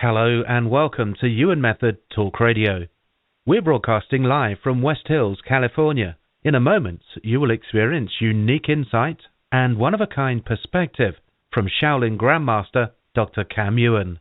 Hello and welcome to Yuen Method Talk Radio. We're broadcasting live from West Hills, California. In a moment, you will experience unique insight and one-of-a-kind perspective from Shaolin Grandmaster Dr. Yuen.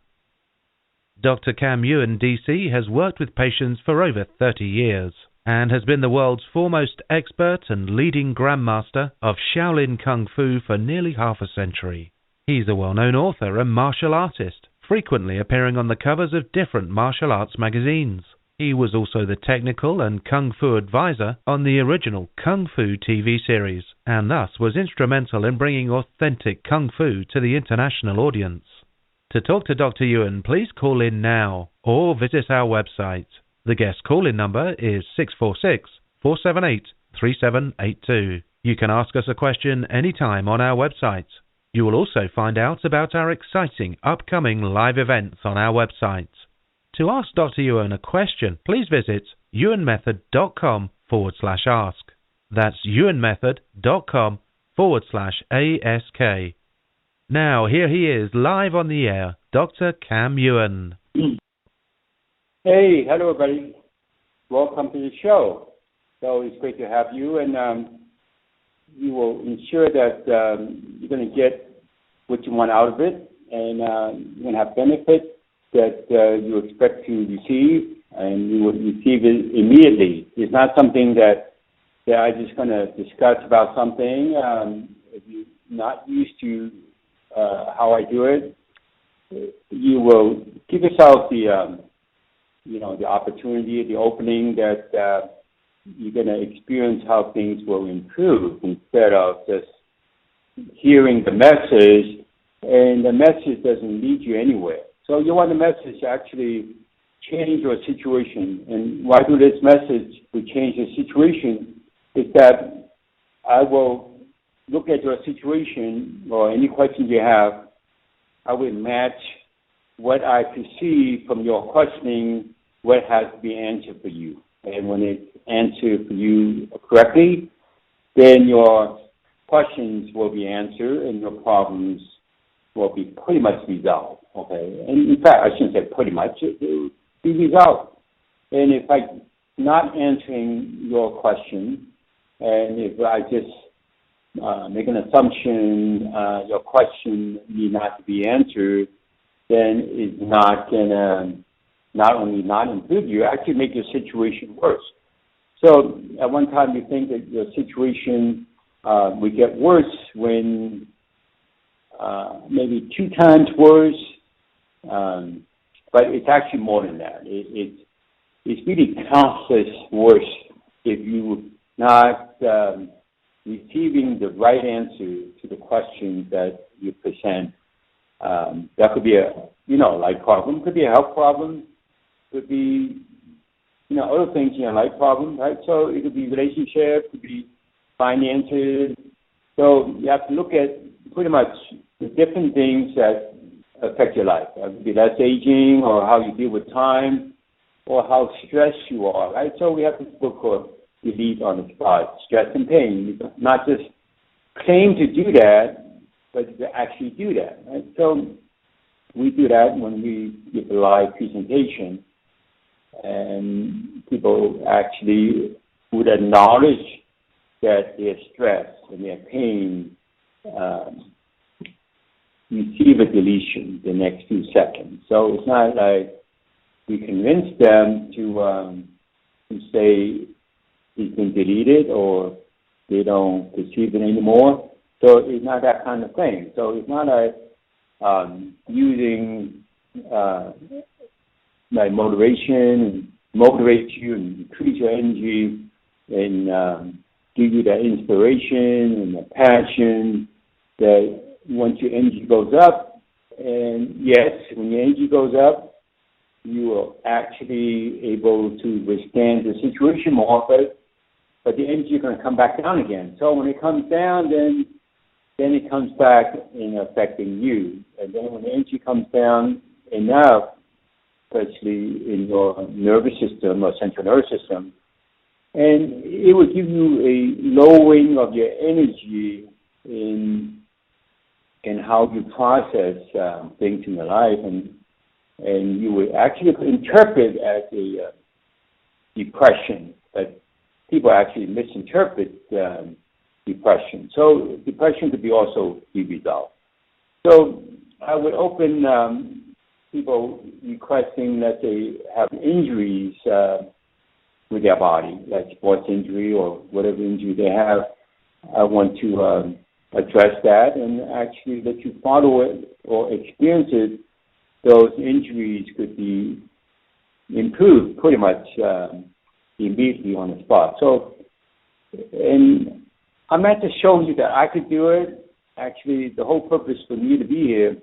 Dr. Yuen, DC, has worked with patients for over 30 years and has been the world's foremost expert and leading Grandmaster of Shaolin Kung Fu for nearly half a century. He's a well-known author and martial artist, frequently appearing on the covers of different martial arts magazines. He was also the technical and Kung Fu advisor on the original Kung Fu TV series, and thus was instrumental in bringing authentic Kung Fu to the international audience. To talk to Dr. Yuen, please call in now or visit our website. The guest call-in number is 646-478-3782. You can ask us a question anytime on our website. You will also find out about our exciting upcoming live events on our website. To ask Dr. Yuen a question, please visit yuenmethod.com/ask. That's yuenmethod.com/ASK. Now, here he is, live on the air, Dr. Yuen. Hey, hello everybody. Welcome to the show. So it's great to have you, and you will ensure that you're going to get what you want out of it, and you're going to have benefits that you expect to receive, and you will receive it immediately. It's not something that I'm just going to discuss about something. If you're not used to how I do it, you will give yourself the opportunity, the opening that you're going to experience how things will improve instead of just hearing the message, and the message doesn't lead you anywhere. So you want the message to actually change your situation. And why do this message to change the situation is that I will look at your situation or any questions you have. I will match what I perceive from your questioning, what has to be answered for you. And when it's answered for you correctly, then your questions will be answered and your problems will be pretty much resolved. Okay? And in fact, I shouldn't say pretty much, it will be resolved. And if I'm not answering your question, and if I just make an assumption your question need not to be answered, then it's not going to not only not improve you, actually make your situation worse. So at one time you think that your situation will get worse when maybe 2 times worse, but it's actually more than that. It's really countless worse if you're not receiving the right answer to the questions that you present. That could be a life problem, could be a health problem, could be other things in your life problem, right? So it could be relationship, could be finances. So you have to look at pretty much the different things that affect your life. It could be less aging, or how you deal with time, or how stressed you are, right? So we have to look for relief on the spot, stress and pain. Not just claim to do that, but to actually do that, right? So we do that when we give a live presentation, and people actually would acknowledge that their stress and their pain receive a deletion the next few seconds. So it's not like we convince them to say it's been deleted or they don't perceive it anymore. So it's not that kind of thing. So it's not like using my motivation, motivate you and increase your energy and give you that inspiration and the passion that once your energy goes up, and yes, when your energy goes up, you are actually able to withstand the situation more, but the energy is going to come back down again. So when it comes down, then it comes back in affecting you. And then when the energy comes down enough, especially in your nervous system or central nervous system, and it will give you a lowering of your energy in how you process things in your life, and and you would actually interpret as a depression, but people actually misinterpret depression. So depression could be also be resolved. So I would open people requesting that they have injuries with their body, like sports injury or whatever injury they have. I want to address that and actually let you follow it or experience it. Those injuries could be improved pretty much immediately on the spot. So, and I'm not just showing you that I could do it. Actually, the whole purpose for me to be here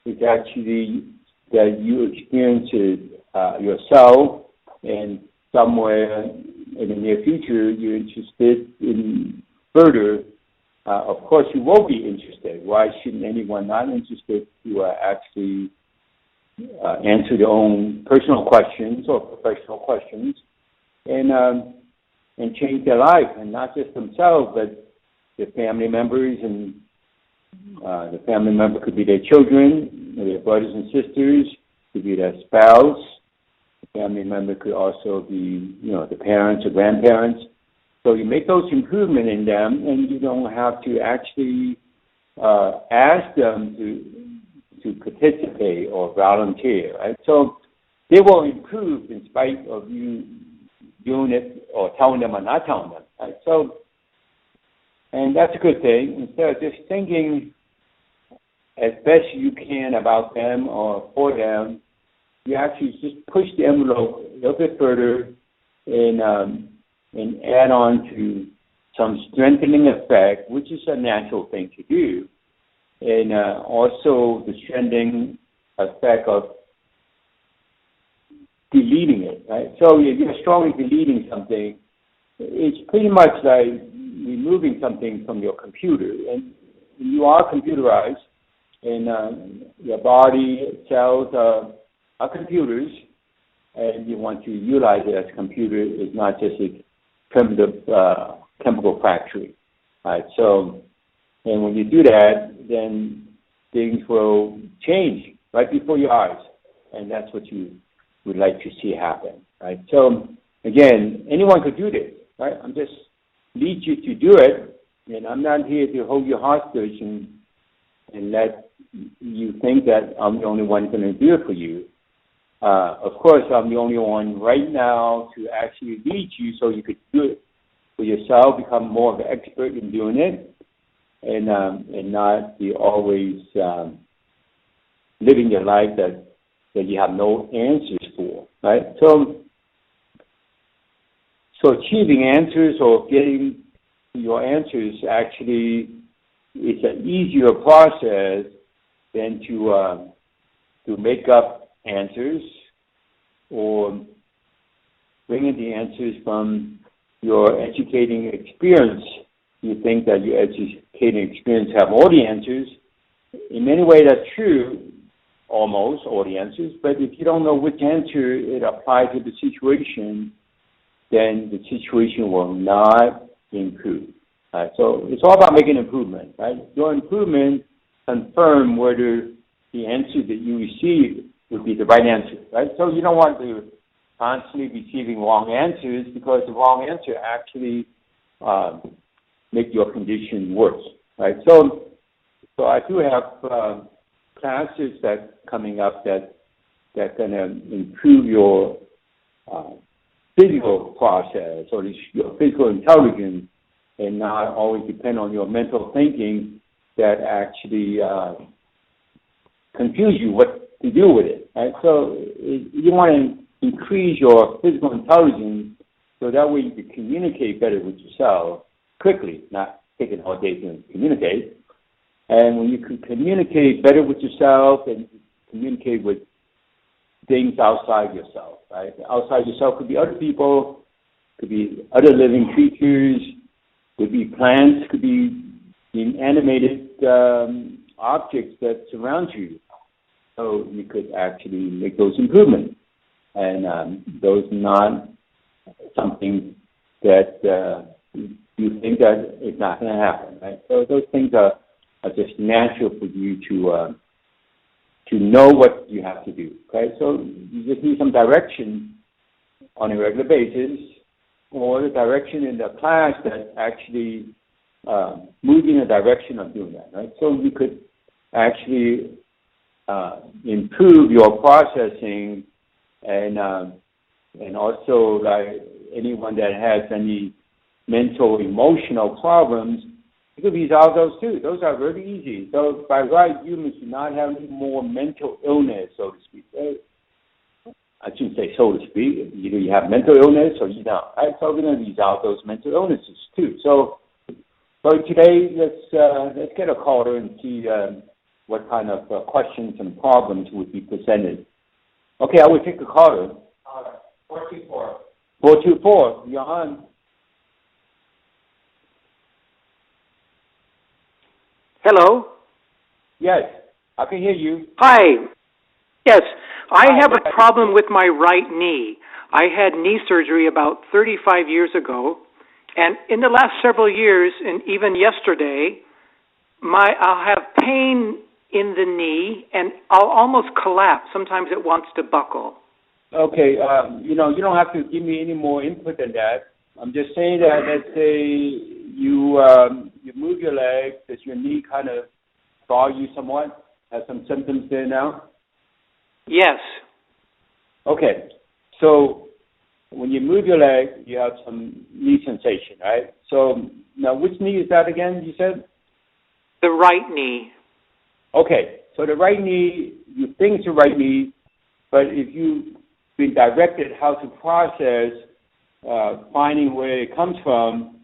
is actually that you experience it yourself, and somewhere in the near future you're interested in further. Of course, you will be interested. Why shouldn't anyone not interested to actually answer their own personal questions or professional questions and change their life, and not just themselves, but their family members, and the family member could be their children, their brothers and sisters, could be their spouse. The family member could also be, the parents or grandparents. So you make those improvements in them, and you don't have to actually ask them to participate or volunteer, right? So they will improve in spite of you doing it or telling them or not telling them, right? So, and that's a good thing. Instead of just thinking as best you can about them or for them, you actually just push the envelope a little bit further and add on to some strengthening effect, which is a natural thing to do. And also the strengthening effect of deleting it, right? So if you're strongly deleting something, it's pretty much like removing something from your computer. And you are computerized, and your body, cells are computers, and you want to utilize it as a computer. It's not just a primitive chemical factory, right? So, and when you do that, then things will change right before your eyes, and that's what you would like to see happen, right? So, again, anyone could do this, right? I'm just lead you to do it, and I'm not here to hold you hostage and let you think that I'm the only one going to do it for you. Of course, I'm the only one right now to actually lead you so you could do it for yourself, become more of an expert in doing it, and not be always living your life that you have no answers for, right? So achieving answers or getting your answers actually is an easier process than to make up answers or bringing the answers from your educating experience. You think that your educating experience have all the answers. In many ways, that's true, almost all the answers. But if you don't know which answer it applies to the situation, then the situation will not improve. Right? So it's all about making improvement. Right? Your improvement confirm whether the answer that you receive would be the right answer. Right? So you don't want to constantly receiving wrong answers, because the wrong answer actually make your condition worse. Right? So I do have classes that coming up that gonna improve your physical process or your physical intelligence, and not always depend on your mental thinking that actually confuse you what to do with it. Right? So you want to increase your physical intelligence so that way you can communicate better with yourself quickly, not taking all day to communicate. And when you can communicate better with yourself and communicate with things outside yourself, right? Outside yourself could be other people, could be other living creatures, could be plants, could be inanimated objects that surround you. So you could actually make those improvements. And those not something that you think that is not going to happen, right? So those things are just natural for you to know what you have to do. Okay, so you just need some direction on a regular basis, or the direction in the class that actually move in the direction of doing that. Right, so you could actually improve your processing, and also like anyone that has any mental emotional problems, you could resolve those too. Those are very easy. So by right, humans do not have any more mental illness, so to speak. I shouldn't say so to speak. Either you have mental illness or you don't. Right? So we're going to resolve those mental illnesses too. So today, let's get a caller and see what kind of questions and problems would be presented. Okay, I will take a caller. 424. 424, you're on. Hello? Yes, I can hear you. Hi. Yes, I have a problem with my right knee. I had knee surgery about 35 years ago, and in the last several years, and even yesterday, I'll have pain in the knee, and I'll almost collapse. Sometimes it wants to buckle. Okay, you don't have to give me any more input than that. I'm just saying that, let's say you move your leg, does your knee kind of bother you somewhat? Have some symptoms there now? Yes. Okay, so when you move your leg, you have some knee sensation, right? So now which knee is that again, you said? The right knee. Okay, so the right knee, you think it's the right knee, but if you've been directed how to process finding where it comes from,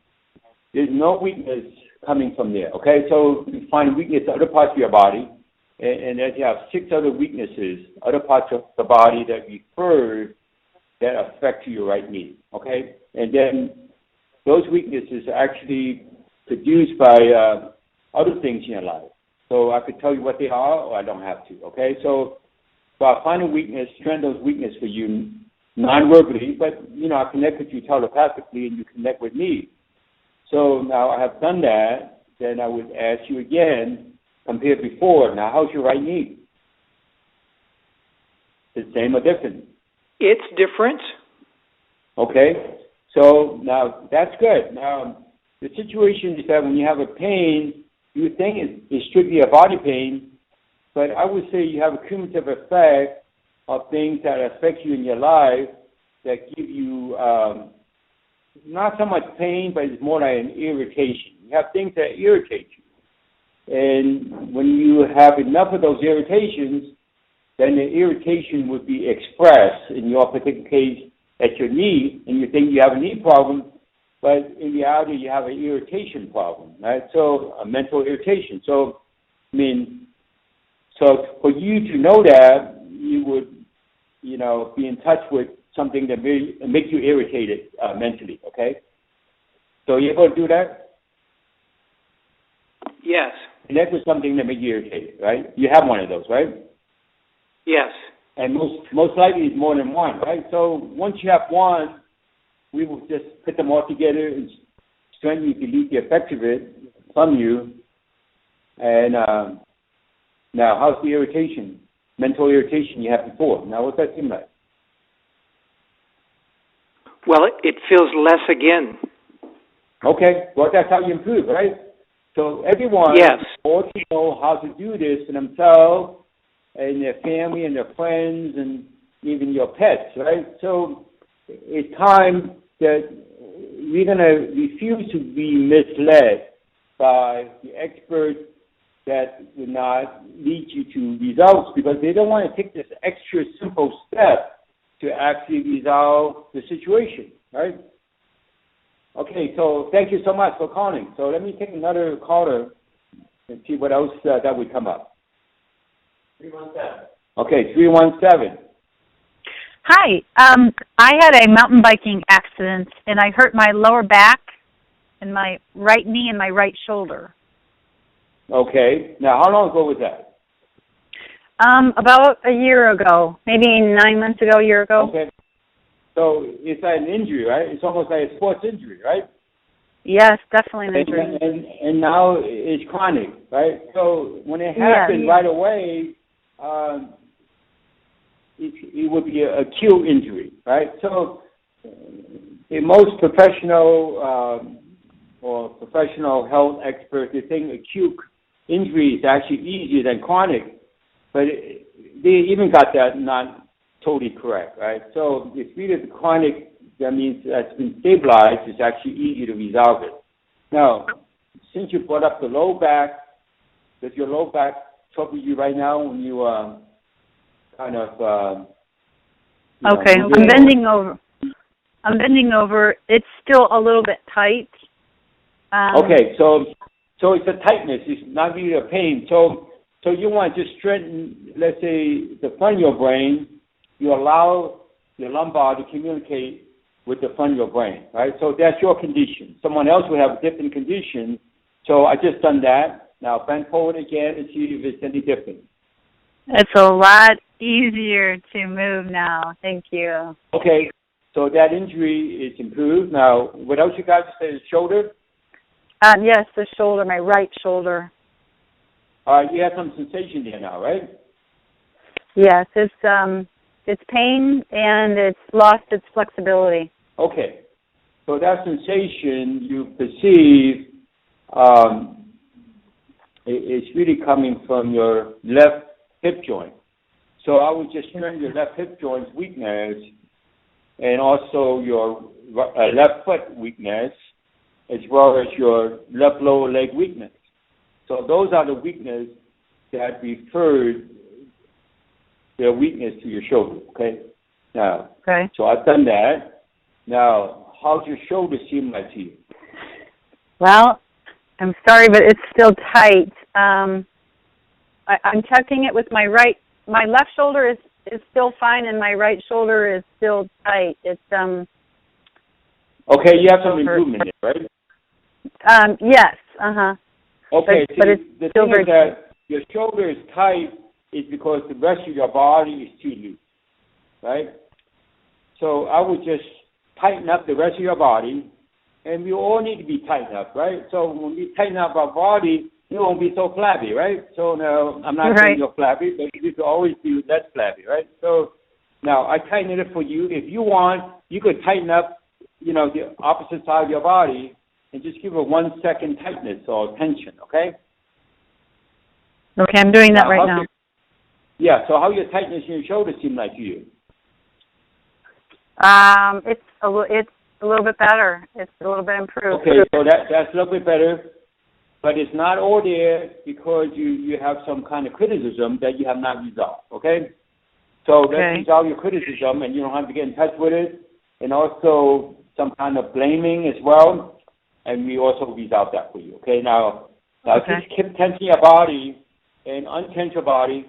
there's no weakness coming from there, okay? So you find weakness in other parts of your body, and then you have 6 other weaknesses, other parts of the body that refer that affect your right knee, okay? And then those weaknesses are actually produced by other things in your life. So I could tell you what they are, or I don't have to, okay? So I find a weakness, trend those weaknesses for you non-verbally, but, I connect with you telepathically, and you connect with me. So now I have done that, then I would ask you again, compared before, now how's your right knee? The same or different? It's different. Okay, so now that's good. Now, the situation is that when you have a pain, you think it's strictly a body pain, but I would say you have a cumulative effect of things that affect you in your life that give you not so much pain, but it's more like an irritation. You have things that irritate you. And when you have enough of those irritations, then the irritation would be expressed in your particular case at your knee, and you think you have a knee problem, but in reality you have an irritation problem, right? So a mental irritation. So, so for you to know that, you would, be in touch with something that may make you irritated mentally, okay? So you able to do that? Yes. Connect with something that makes you irritated, right? You have one of those, right? Yes. And most likely it's more than one, right? So once you have one, we will just put them all together and strengthen, delete the effect of it from you. And now, how's the irritation, mental irritation you had before? Now, what's that seem like? Well, it feels less again. Okay, well, that's how you improve, right? So everyone ought to know how to do this for themselves and their family and their friends and even your pets, right? So it's time that we're going to refuse to be misled by the experts that will not lead you to results, because they don't want to take this extra simple step to actually resolve the situation, right? Okay, so thank you so much for calling. So let me take another caller and see what else that would come up. 317. Okay, 317. Hi. I had a mountain biking accident, and I hurt my lower back and my right knee and my right shoulder. Okay. Now, how long ago was that? About a year ago, maybe 9 months ago, a year ago. Okay. So it's like an injury, right? It's almost like a sports injury, right? Yes, definitely an injury. And now it's chronic, right? So when it happened right away, it would be an acute injury, right? So in most professional or professional health experts, they think acute injury is actually easier than chronic, but they even got that not totally correct, right? So if really the chronic, that means that's been stabilized, it's actually easy to resolve it. Now, since you brought up the low back, does your low back trouble you right now when you kind of... okay, I'm bending over. It's still a little bit tight. Okay, so it's a tightness. It's not really a pain. So you want to just strengthen, let's say, the front of your brain. You allow your lumbar to communicate with the front of your brain, right? So that's your condition. Someone else will have a different condition. So I just done that. Now bend forward again and see if it's any different. It's a lot easier to move now. Thank you. Okay, so that injury is improved. Now, what else you got to say? The shoulder? Yes, the shoulder, my right shoulder. You have some sensation there now, right? Yes, it's pain and it's lost its flexibility. Okay, so that sensation you perceive is really coming from your left hip joint. So I would just strengthen your left hip joint's weakness and also your left foot weakness, as well as your left lower leg weakness. So those are the weaknesses that referred their weakness to your shoulder, okay? Now, so I've done that. Now, how's your shoulder seem like to you? Well, I'm sorry, but it's still tight. I'm checking it with my right. My left shoulder is still fine, and my right shoulder is still tight. It's Okay, you have some improvement there, right? Yes. Okay, but it's the still thing is that your shoulder is tight is because the rest of your body is too loose, right? So I would just tighten up the rest of your body, and we all need to be tightened up, right? So when we tighten up our body, you won't be so flabby, right? So now, I'm not saying you're flabby, but you could always be less flabby, right? So now I tighten it for you. If you want, you could tighten up, the opposite side of your body and just give it 1 second tightness or tension, okay? Okay, I'm doing that right now. So how your tightness in your shoulder seem like to you? It's a little bit better. It's a little bit improved. Okay, so that's a little bit better, but it's not all there because you have some kind of criticism that you have not resolved, okay? So let's resolve your criticism, and you don't have to get in touch with it, and also some kind of blaming as well, and we also resolve that for you, okay? Now just keep tensing your body and untense your body,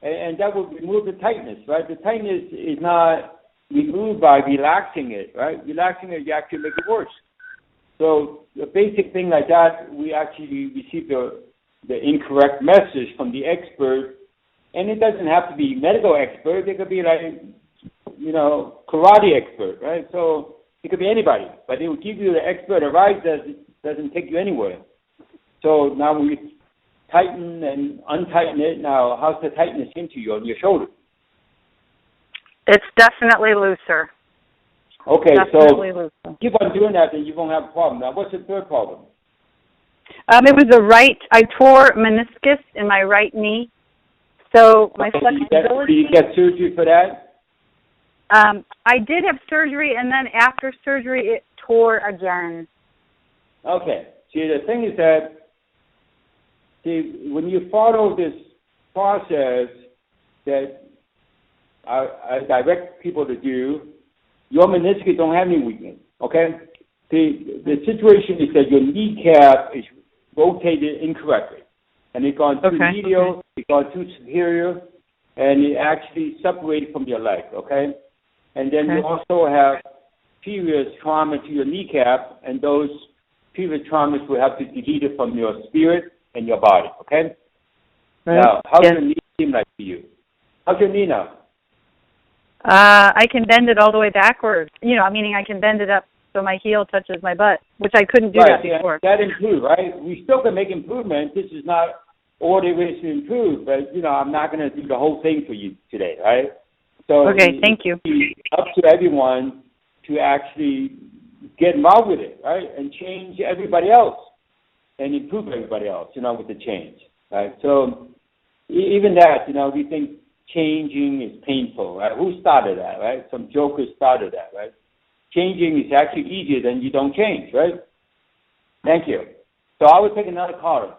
and that will remove the tightness, right? The tightness is not removed by relaxing it, right? Relaxing it, you actually make it worse. So the basic thing like that, we actually receive the incorrect message from the expert, and it doesn't have to be medical expert. It could be like, karate expert, right? So it could be anybody, but it will give you the expert advice that doesn't take you anywhere. So now we tighten and untighten it. Now, how's the tightness into you on your shoulder? It's definitely looser. Okay, definitely so looser. Keep on doing that, then you won't have a problem. Now, what's the third problem? It was I tore meniscus in my right knee, so my flexibility. Did you get surgery for that? I did have surgery, and then after surgery, it tore again. Okay. See, the thing is that, when you follow this process that I direct people to do, your meniscus don't have any weakness, okay? The situation is that your kneecap is rotated incorrectly, and it's gone too medial, it's gone too superior, and it actually separated from your leg, okay? And then you also have previous trauma to your kneecap, and those previous traumas will have to be deleted from your spirit and your body, okay? Now, how's your knee seem like to you? How's your knee now? I can bend it all the way backwards. Meaning I can bend it up so my heel touches my butt, which I couldn't do that before. That improved, right? We still can make improvement. This is not all there is to improve. But, I'm not going to do the whole thing for you today, right? So okay, thank you. It's up to everyone to actually get involved with it, right? And change everybody else and improve everybody else, with the change, right? So even that, we think changing is painful, right? Who started that, right? Some joker started that, right? Changing is actually easier than you don't change, right? Thank you. So I will take another caller.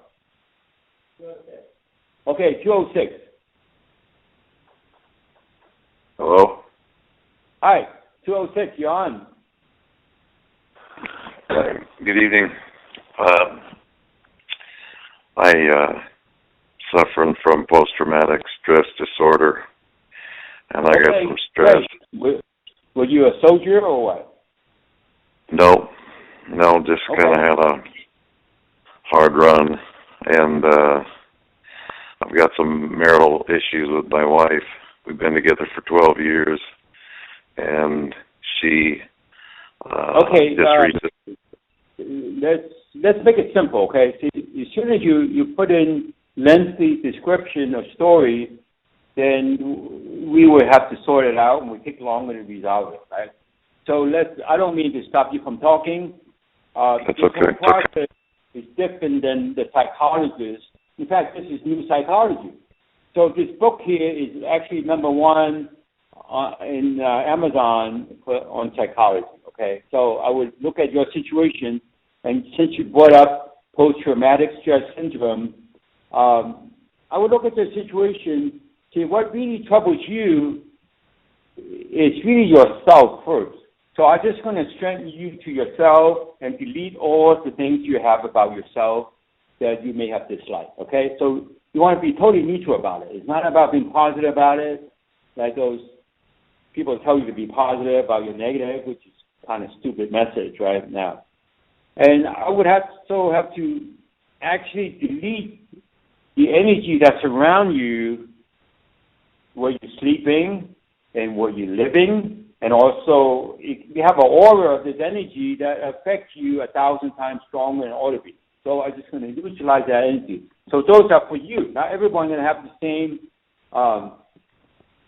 Okay, 206. Hello? Hi, 206, you're on. Good evening. I suffering from post-traumatic stress disorder, and I got some stress. Great. Were you a soldier or what? No, just kind of had a hard run, and I've got some marital issues with my wife. We've been together for 12 years, and she let's make it simple, okay? See, as soon as you put in lengthy description or story, then we will have to sort it out, and we take longer to resolve it, right? So I don't mean to stop you from talking. That's okay. The process is different than the psychologist. In fact, this is new psychology. So this book here is actually number one in Amazon on psychology, okay? So I would look at your situation, and since you brought up post-traumatic stress syndrome, I would look at the situation, see what really troubles you is really yourself first. So I'm just going to strengthen you to yourself and delete all the things you have about yourself that you may have disliked, okay? So you want to be totally neutral about it. It's not about being positive about it, like those people tell you to be positive about your negative, which is kind of stupid message right now. And I would have to actually delete the energy that's around you where you're sleeping and where you're living, and also you have an aura of this energy that affects you 1,000 times stronger than it ought to be. So I'm just going to utilize that energy. So those are for you. Not everyone's going to have the same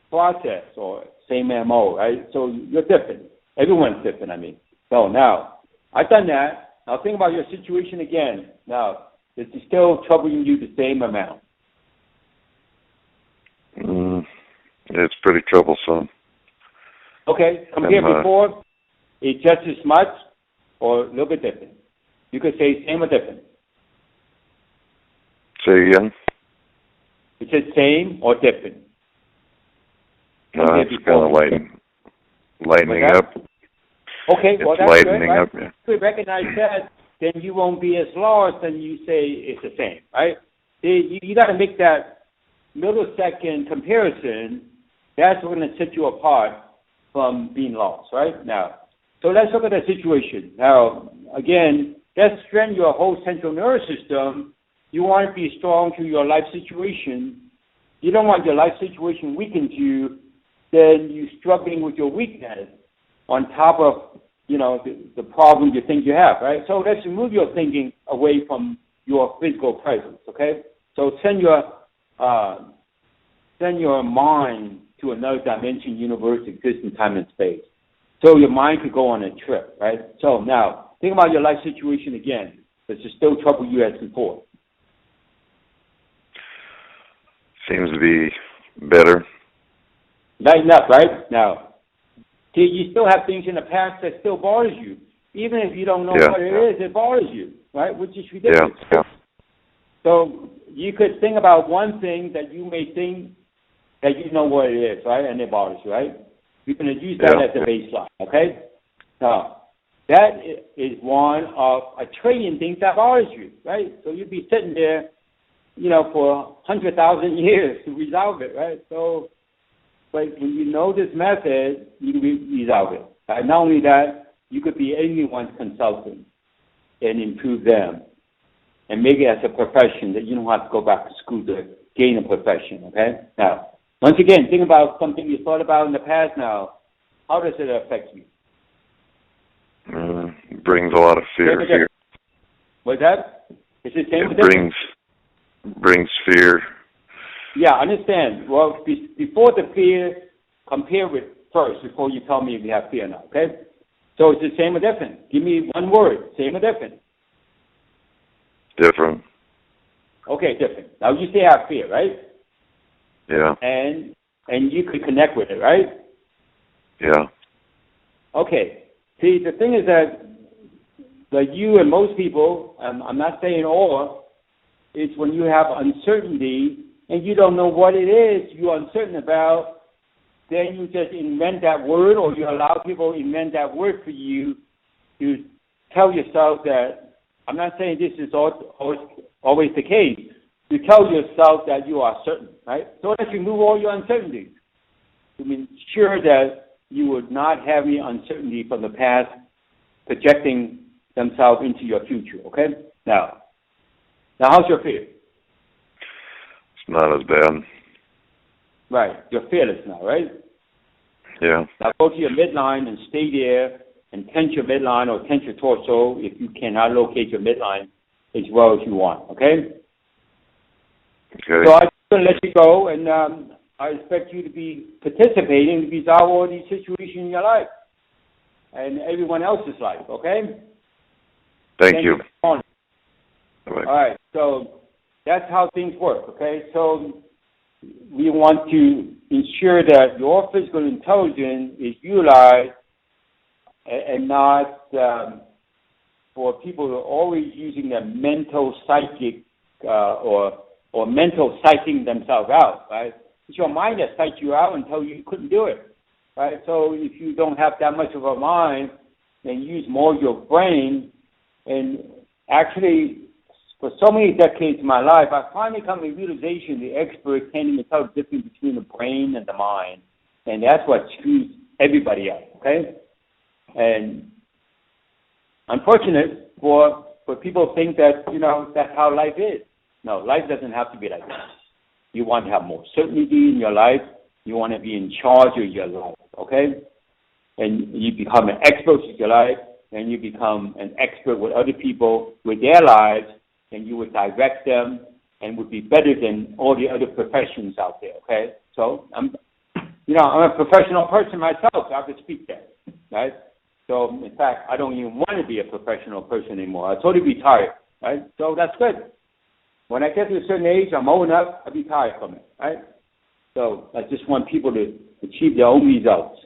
process or same MO, right? So you're different. Everyone's different, I mean. So now, I've done that. Now think about your situation again. Now, is it still troubling you the same amount? It's pretty troublesome. Okay, compared before, it's just as much or a little bit different? You could say same or different. Say again? Is it same or different? It's kind of lightening up. Okay, well, that's lightening good, right? up, yeah. If we recognize that, then you won't be as lost and you say it's the same, right? You got to make that millisecond comparison. That's what's going to set you apart from being lost, right? Now, so let's look at the situation. Now, again, let's strengthen your whole central nervous system. You want to be strong to your life situation. You don't want your life situation weaken you, then you're struggling with your weakness on top of, the problem you think you have, right? So let's remove your thinking away from your physical presence, okay? So send your mind to another dimension, universe, existing time and space. So your mind could go on a trip, right? So now, think about your life situation again. Does it still trouble you as before? Seems to be better. Lighten up, right? Now, see, you still have things in the past that still bothers you. Even if you don't know what it is, it bothers you, right? Which is ridiculous. Yeah. So you could think about one thing that you may think that you know what it is, right? And it bothers you, right? You're going to use that as a baseline, okay? Now, that is one of a trillion things that bothers you, right? So you'd be sitting there, for 100,000 years to resolve it, right? So, but when you know this method, you can resolve it. Not only that, you could be anyone's consultant and improve them and make it as a profession that you don't have to go back to school to gain a profession, okay? Now, once again, think about something you thought about in the past now. How does it affect you? Brings a lot of fear. What's that? Is it same or different? brings fear. Yeah, I understand. Well, before the fear, compare with first before you tell me if you have fear or not, okay? So it's the same or different? Give me one word, same or different? Different. Okay, different. Now you say have fear, right? Yeah. And you could connect with it, right? Yeah. Okay. See, the thing is that you and most people, I'm not saying all, is when you have uncertainty and you don't know what it is you're uncertain about, then you just invent that word, or you allow people to invent that word for you to tell yourself that, I'm not saying this is always the case, you tell yourself that you are certain, right? So that you remove all your uncertainties to ensure that you would not have any uncertainty from the past projecting themselves into your future, okay? Now how's your fear? It's not as bad. Right, you're fearless now, right? Yeah. Now go to your midline and stay there and tense your midline or tense your torso if you cannot locate your midline as well as you want, okay? Okay. So I'm going to let you go, and I expect you to be participating to resolve all these situations in your life and everyone else's life, okay? Thank you. All Bye-bye. right, so that's how things work, okay? So we want to ensure that your physical intelligence is utilized and not for people who are always using their mental psychic or mental psyching themselves out, right? It's your mind that psyched you out until you couldn't do it, right? So if you don't have that much of a mind and use more of your brain, and actually for so many decades of my life, I finally come to the realization the experts can't even tell the difference between the brain and the mind, and that's what screws everybody up, okay? And unfortunate for people who think that, that's how life is. No, life doesn't have to be like that. You want to have more certainty in your life. You want to be in charge of your life, okay? And you become an expert with your life, and you become an expert with other people with their lives, and you would direct them and would be better than all the other professions out there, okay? So I'm a professional person myself, so I could speak that, right? So in fact, I don't even want to be a professional person anymore. I totally retired, right? So that's good. When I get to a certain age, I'm old enough, I'll be tired from it, right? So I just want people to achieve their own results.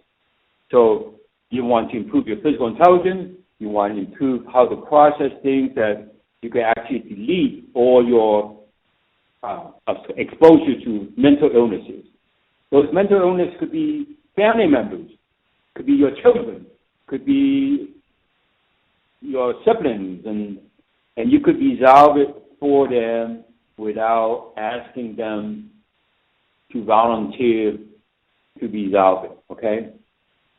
So you want to improve your physical intelligence. You want to improve how to process things that you can actually delete all your exposure to mental illnesses. Those mental illnesses could be family members, could be your children, could be your siblings, and you could resolve it for them without asking them to volunteer to resolve it, okay?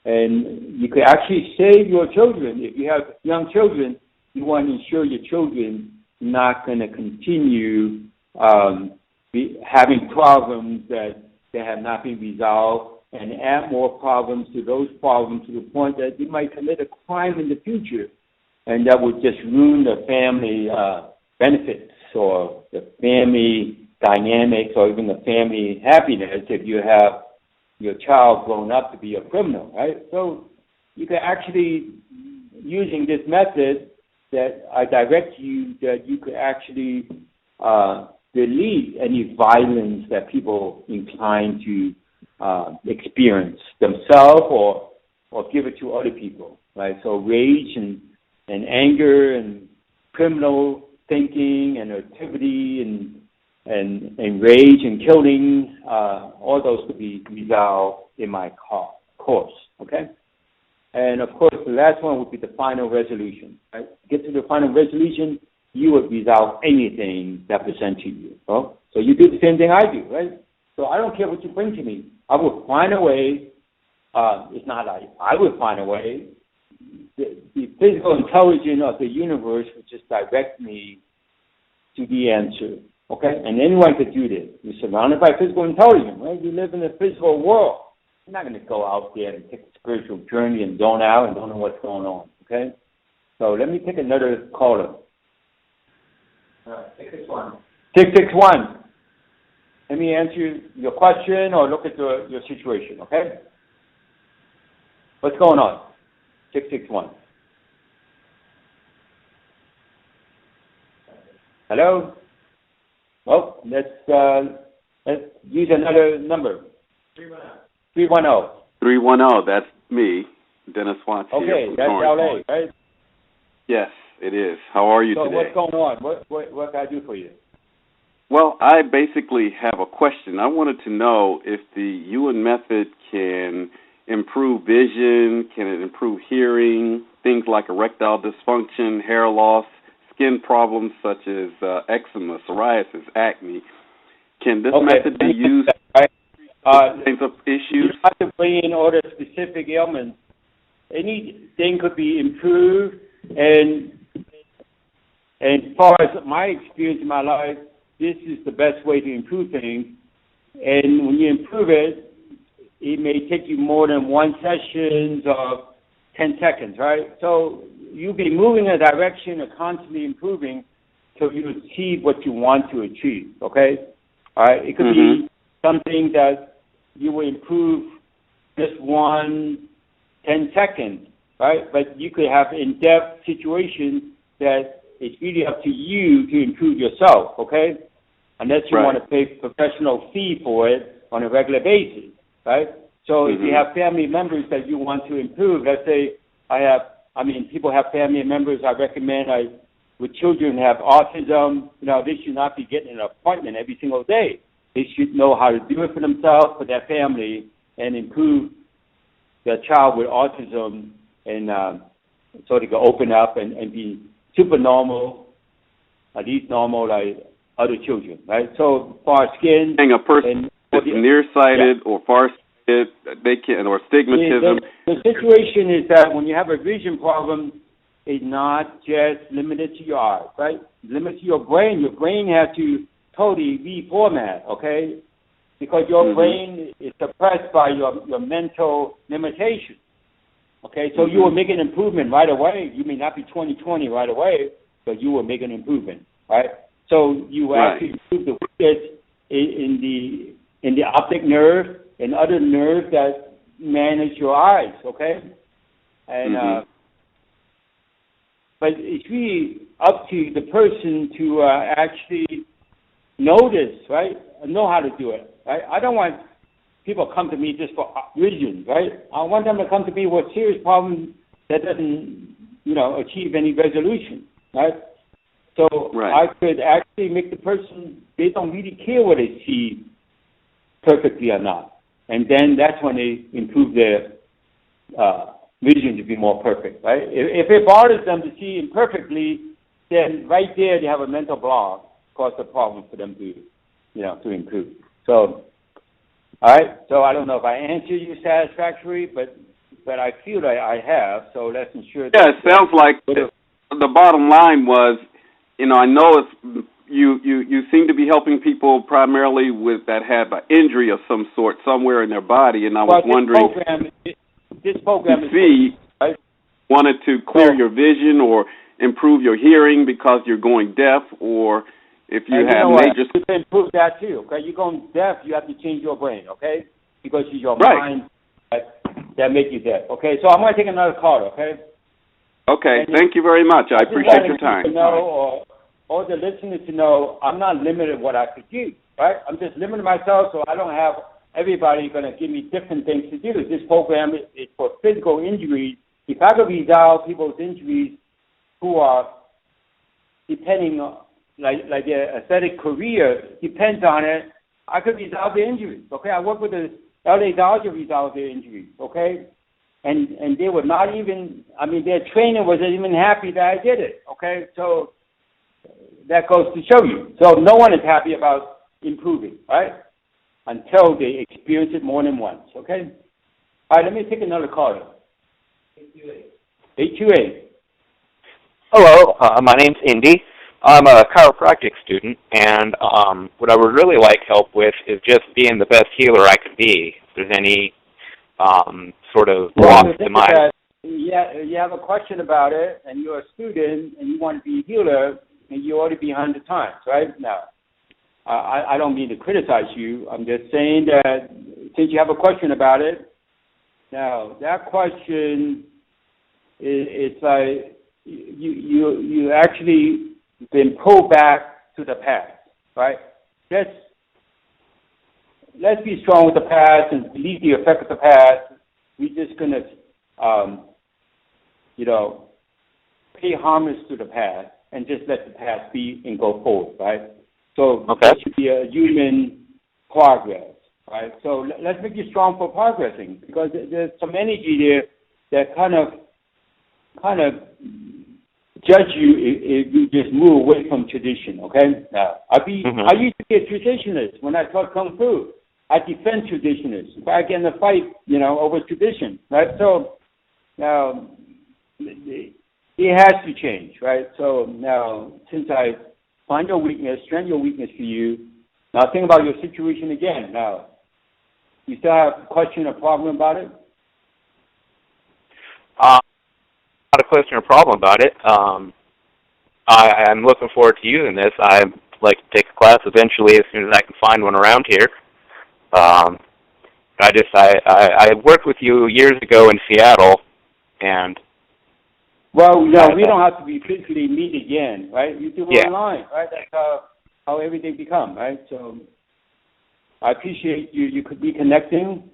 And you could actually save your children. If you have young children, you want to ensure your children are not going to continue having problems that have not been resolved and add more problems to those problems to the point that they might commit a crime in the future. And that would just ruin the family benefits or the family dynamics or even the family happiness if you have your child grown up to be a criminal, right? So you can actually, using this method that I direct you, that you could actually delete any violence that people inclined to experience themselves or give it to other people, right? So rage and anger and criminal thinking and activity and rage and killing, all those could be resolved in my course, okay? And of course, the last one would be the final resolution. Right? Get to the final resolution, you would resolve anything that presents to you. So you do the same thing I do, right? So I don't care what you bring to me. I will find a way. It's not like I will find a way. The physical intelligence of the universe would just direct me to the answer. Okay? And anyone could do this. You're surrounded by physical intelligence, right? You live in a physical world. You're not going to go out there and take a spiritual journey and zone out and don't know what's going on. Okay? So let me take another caller. All right, take this one. 661. Let me answer your question or look at your situation, okay? What's going on? 661. Hello? Well, let's use another number. 310. 310, that's me, Dennis Watts here. Okay, that's LA, right? Yes, it is. How are you so today? What's going on? What can I do for you? Well, I basically have a question. I wanted to know if the Yuen method can improve vision, can it improve hearing, things like erectile dysfunction, hair loss, skin problems such as eczema, psoriasis, acne. Can this method be used for kinds of issues? You have to bring in all the specific ailments. Anything could be improved, and as far as my experience in my life, this is the best way to improve things. And when you improve it, it may take you more than one session of 10 seconds, right? So you'll be moving in a direction of constantly improving till you achieve what you want to achieve, okay? All right? It could be something that you will improve just 10 seconds, right? But you could have in-depth situations that it's really up to you to improve yourself, okay? Unless you want to pay professional fee for it on a regular basis, right? So if you have family members that you want to improve, let's say people have family members I recommend with children who have autism, they should not be getting an appointment every single day. They should know how to do it for themselves, for their family, and improve their child with autism, and so they can open up and be super normal, at least normal like other children, right? So far skin. A person that's nearsighted or farsighted, they can, or astigmatism. The situation is that when you have a vision problem, it's not just limited to your eyes, right? Limited to your brain. Your brain has to totally reformat, okay? Because your brain is suppressed by your mental limitations. Okay, so you will make an improvement right away. You may not be 20/20 right away, but you will make an improvement, right? So you will actually improve the weakness in the optic nerve and other nerves that manage your eyes, okay? And but it's really up to the person to actually notice, right? Know how to do it, right? I don't want people come to me just for vision, right? I want them to come to me with serious problems that doesn't, achieve any resolution, right? So I could actually make the person, they don't really care what they see perfectly or not. And then that's when they improve their vision to be more perfect, right? If it bothers them to see imperfectly, then right there they have a mental block, cause a problem for them to, to improve. So, all right. So I don't know if I answered you satisfactorily, but I feel that I have. So let's ensure. Yeah, it sounds like the bottom line was, I know it's you seem to be helping people primarily with that have an injury of some sort somewhere in their body, and I was wondering. This program is right? Wanted to clear your vision or improve your hearing because you're going deaf, or if you have major... You can improve that too, okay? You're going deaf, you have to change your brain, okay? Because it's your mind that makes you deaf, okay? So I'm going to take another call, okay? Okay, thank you very much. I appreciate your time. Or the listeners to know, I'm not limited what I could do, right? I'm just limiting myself so I don't have everybody going to give me different things to do. This program is for physical injuries. If I could resolve people's injuries who are depending on, like their aesthetic career depends on it, I could resolve their injuries, okay? I work with the LA Dodgers to resolve their injuries, okay? And they were not even, their trainer wasn't even happy that I did it, okay? So that goes to show you. So no one is happy about improving, right? Until they experience it more than once, okay? All right, let me take another call. 828. Hello, my name's Indy. I'm a chiropractic student, and what I would really like help with is just being the best healer I could be. If there's any sort of blocks to my... You have a question about it, and you're a student, and you want to be a healer, and you're already behind the times, right? Now, I don't mean to criticize you. I'm just saying that since you have a question about it, now that question is like you actually been pulled back to the past, right? Let's be strong with the past and believe the effect of the past. We're just gonna, pay homage to the past and just let the past be and go forward, right? So there should be a human progress, right? So let's make you strong for progressing, because there's some energy there that kind of judge you if you just move away from tradition, okay? Now, I used to be a traditionalist when I taught Kung Fu. I defend traditionalists. I get in a fight, over tradition, right? So now it has to change, right? So now, since I find your weakness, strengthen your weakness for you, now think about your situation again. Now, you still have a question or problem about it? Not a question or problem about it. I'm looking forward to using this. I'd like to take a class eventually as soon as I can find one around here. I worked with you years ago in Seattle, and well, no, we don't have to be physically meet again, right? You do it online, right? That's how everything becomes, right? So I appreciate you could be connecting.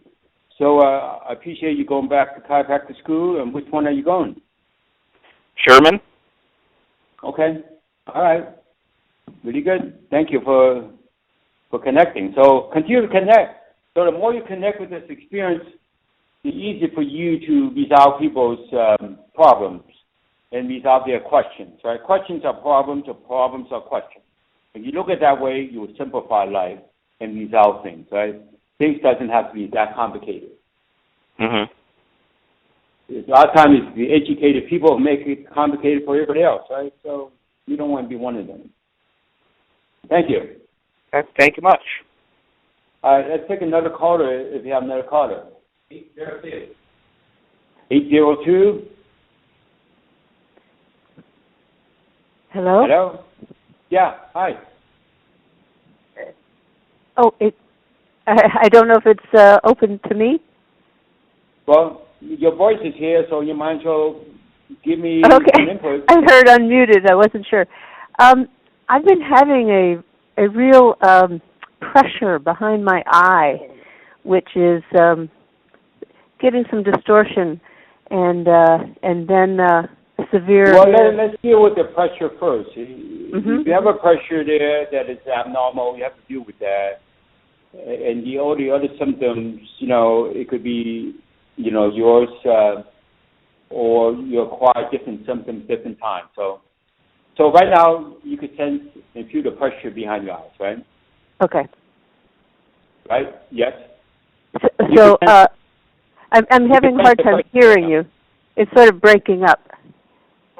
So I appreciate you going back to chiropractic school. And which one are you going? Sherman. Okay. All right. Really good. Thank you for connecting. So continue to connect. So the more you connect with this experience, the easier for you to resolve people's problems and resolve their questions, right? Questions are problems, or problems are questions. If you look at it that way, you will simplify life and resolve things, right? Things doesn't have to be that complicated. Mm-hmm. A lot of times, the educated people make it complicated for everybody else, right? So you don't want to be one of them. Thank you. Okay, thank you much. All right, let's take another caller if you have another caller. 802. 802. Hello? Hello? Yeah, hi. Oh, I don't know if it's open to me. Well, your voice is here, so you might as well give me some input. I heard unmuted. I wasn't sure. I've been having a real pressure behind my eye, which is getting some distortion, and then severe. Well, let's deal with the pressure first. If you have a pressure there that is abnormal, you have to deal with that. And all the other symptoms, it could be, yours, or you acquire different symptoms different times. So right now you could sense and feel the pressure behind your eyes, right? Okay. Right? Yes. So I'm having a hard time hearing you. It's sort of breaking up.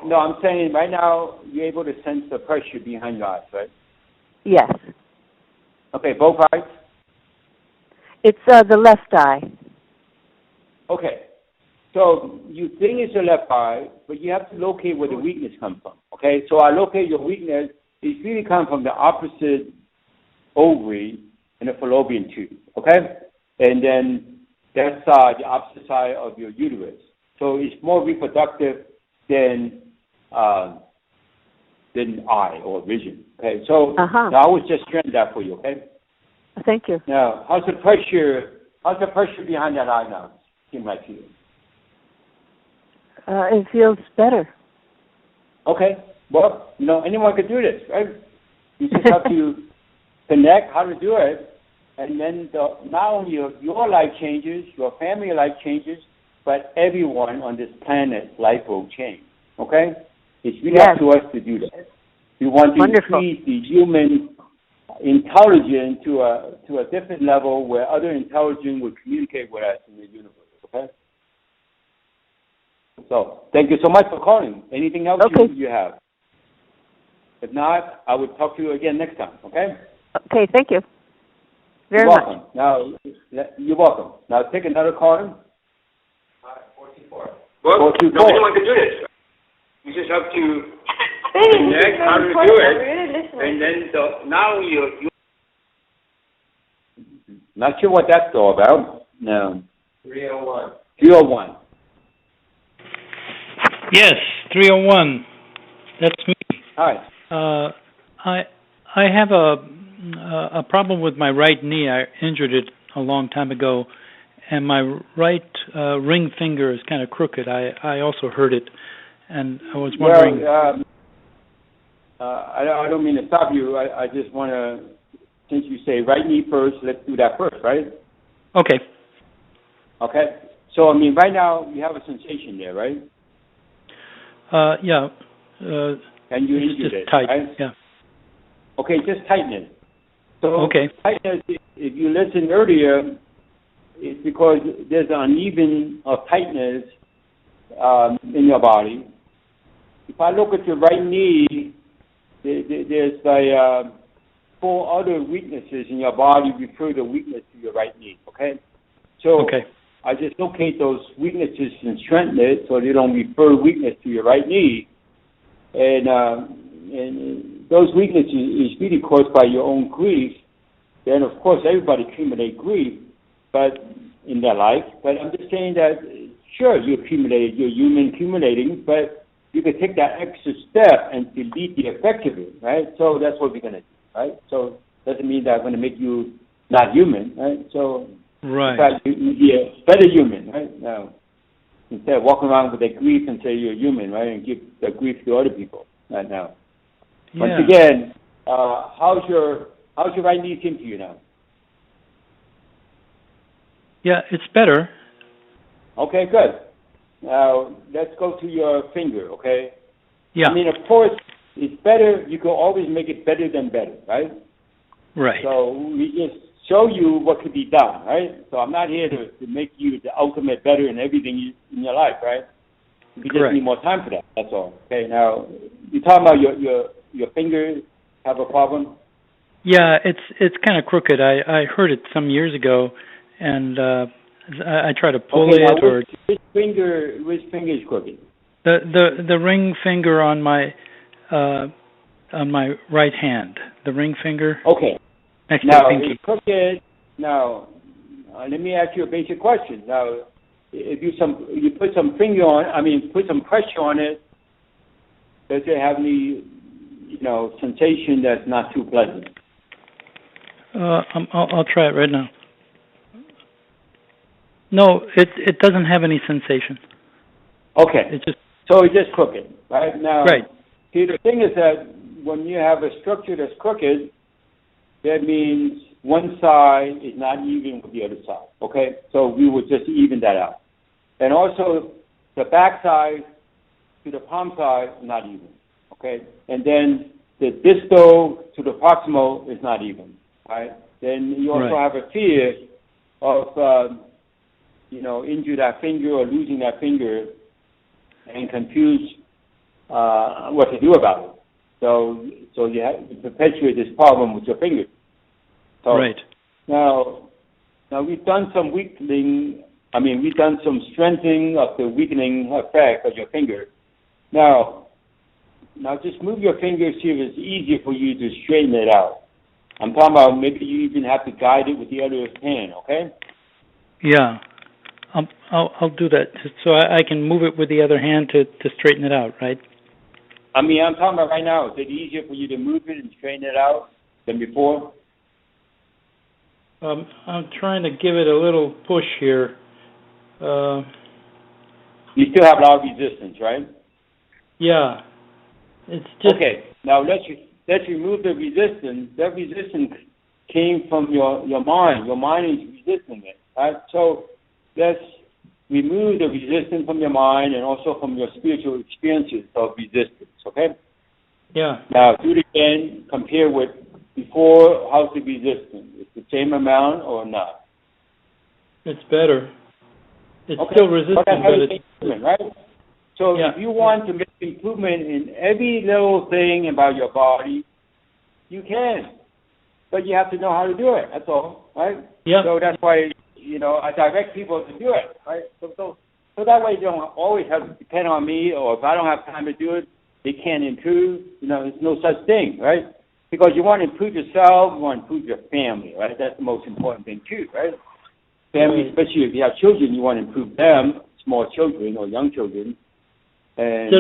No, I'm saying right now you're able to sense the pressure behind your eyes, right? Yes. Okay, both eyes? It's the left eye. Okay. So you think it's your left eye, but you have to locate where the weakness comes from, okay? So I locate your weakness. It's really coming from the opposite ovary and the fallopian tube, okay? And then that side, the opposite side of your uterus. So it's more reproductive than eye or vision, okay? So now I was just sharing that for you, okay? Thank you. Now, how's the pressure behind that eye now? Seem like you. It feels better. Okay. Well, anyone could do this, right? You just have to connect how to do it, and then not only your life changes, your family life changes, but everyone on this planet's life will change. Okay? It's really up to us to do that. We want to increase the human intelligence to a different level where other intelligence will communicate with us in the universe. Okay? So, thank you so much for calling. Anything else you have? If not, I will talk to you again next time, okay? Okay, thank you. You're welcome. Now, you're welcome. Now, take another call. 424. Well, anyone can do this. You just have to connect how to do it, and then not only you Not sure what that's all about. No. 301. 301. Yes, 301. That's me. Hi. I have a problem with my right knee. I injured it a long time ago, and my right ring finger is kind of crooked. I also hurt it, and I was wondering. Well, I don't mean to stop you. I just want to, since you say right knee first, let's do that first, right? Okay. Okay. So, I mean, right now you have a sensation there, right? Yeah. And you it's injured just it, tight. right? Yeah. Okay, just tighten it. So, okay. Tightness, if you listened earlier, it's because there's an uneven of tightness in your body. If I look at your right knee, there's like 4 other weaknesses in your body refer the weakness to your right knee, okay? So okay. I just locate those weaknesses and strengthen it so they don't refer weakness to your right knee. And those weaknesses is really caused by your own grief. Then, of course, everybody accumulates grief but in their life. But I'm just saying that, sure, you're human accumulating, but you can take that extra step and delete the effect of it, right? So that's what we're going to do, right? So doesn't mean that I'm going to make you not human, right? So right. in fact, you'd be a better human, right? Now, instead of walking around with that grief and say you're human, right, and give the grief to other people right now. Yeah. Once again, how's your right knee seem to you now? Yeah, it's better. Okay, good. Now, let's go to your finger, okay? Yeah. I mean, of course, it's better. You can always make it better than better, right? Right. So we just show you what could be done, right? So I'm not here to make you the ultimate better in everything in your life, right? You just need more time for that, that's all. Okay, now, you're talking about your finger have a problem? Yeah, it's kind of crooked. I heard it some years ago, and I try to pull it. Now, or which finger is crooked? The ring finger on my right hand. The ring finger. Okay. Next now, to the pinky. It's crooked. Now, let me ask you a basic question. Now, if you put some put some pressure on it, does it have any, sensation that's not too pleasant? I'll try it right now. No, it doesn't have any sensation. Okay. It's just crooked, right? Now, right. See, the thing is that when you have a structure that's crooked, that means one side is not even with the other side, okay? So we would just even that out. And also, the back side to the palm side is not even, okay? And then the distal to the proximal is not even, right? Then you also have a fear of, injure that finger or losing that finger and confuse what to do about it. So you have to perpetuate this problem with your finger. So right. Now we've done some strengthening of the weakening effect of your finger. Now just move your finger, see if it's easier for you to straighten it out. I'm talking about maybe you even have to guide it with the other hand, okay? Yeah. I'll do that so I can move it with the other hand to straighten it out, right? I'm talking about right now. Is it easier for you to move it and straighten it out than before? I'm trying to give it a little push here. You still have a lot of resistance, right? Yeah. It's just okay. Now let's remove the resistance. That resistance came from your mind. Your mind is resisting it, right? So let's remove the resistance from your mind and also from your spiritual experiences of resistance, okay? Yeah. Now, do it again. Compare with before. How's the resistance? Is it the same amount or not? It's better. It's still resistant, but it's... Right? So if you want to make improvement in every little thing about your body, you can. But you have to know how to do it. That's all, right? Yeah. So that's why... I direct people to do it, right? So that way they don't always have to depend on me, or if I don't have time to do it, they can't improve. There's no such thing, right? because you want to improve yourself, you want to improve your family, right? That's the most important thing too, right? Family, especially if you have children, you want to improve them, small children or young children. And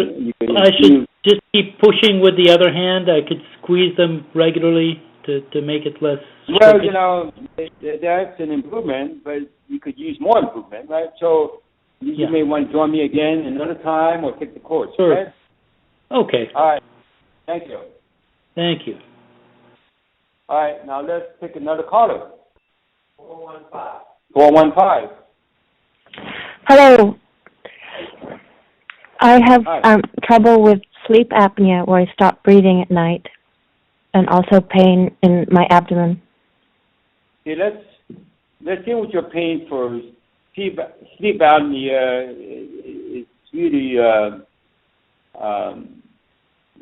so I should just keep pushing with the other hand. I could squeeze them regularly to make it less. Well, you know, that's an improvement, but you could use more improvement, right? So you may want to join me again another time or take the course, sure. Right? Okay. All right. Thank you. Thank you. All right. Now let's take another caller. 415. Hello. I have trouble with sleep apnea where I stop breathing at night, and also pain in my abdomen. Okay, let's deal with your pain first. Sleep apnea is really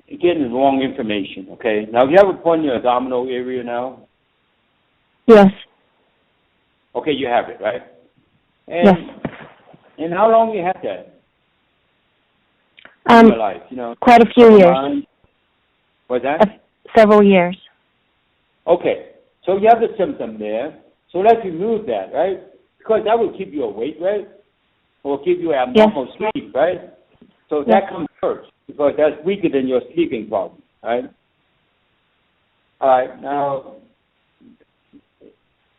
getting the wrong information. Okay. Now you have a point in your abdominal area now. Yes. Okay, you have it, right? And, yes. And how long you had that? In your life, you know. Quite a few years. What's that? Several years. Okay, so you have the symptom there. So let's remove that, right? Because that will keep you awake, right? Or give you abnormal sleep, right? So that comes first, because that's weaker than your sleeping problem, right? All right, now,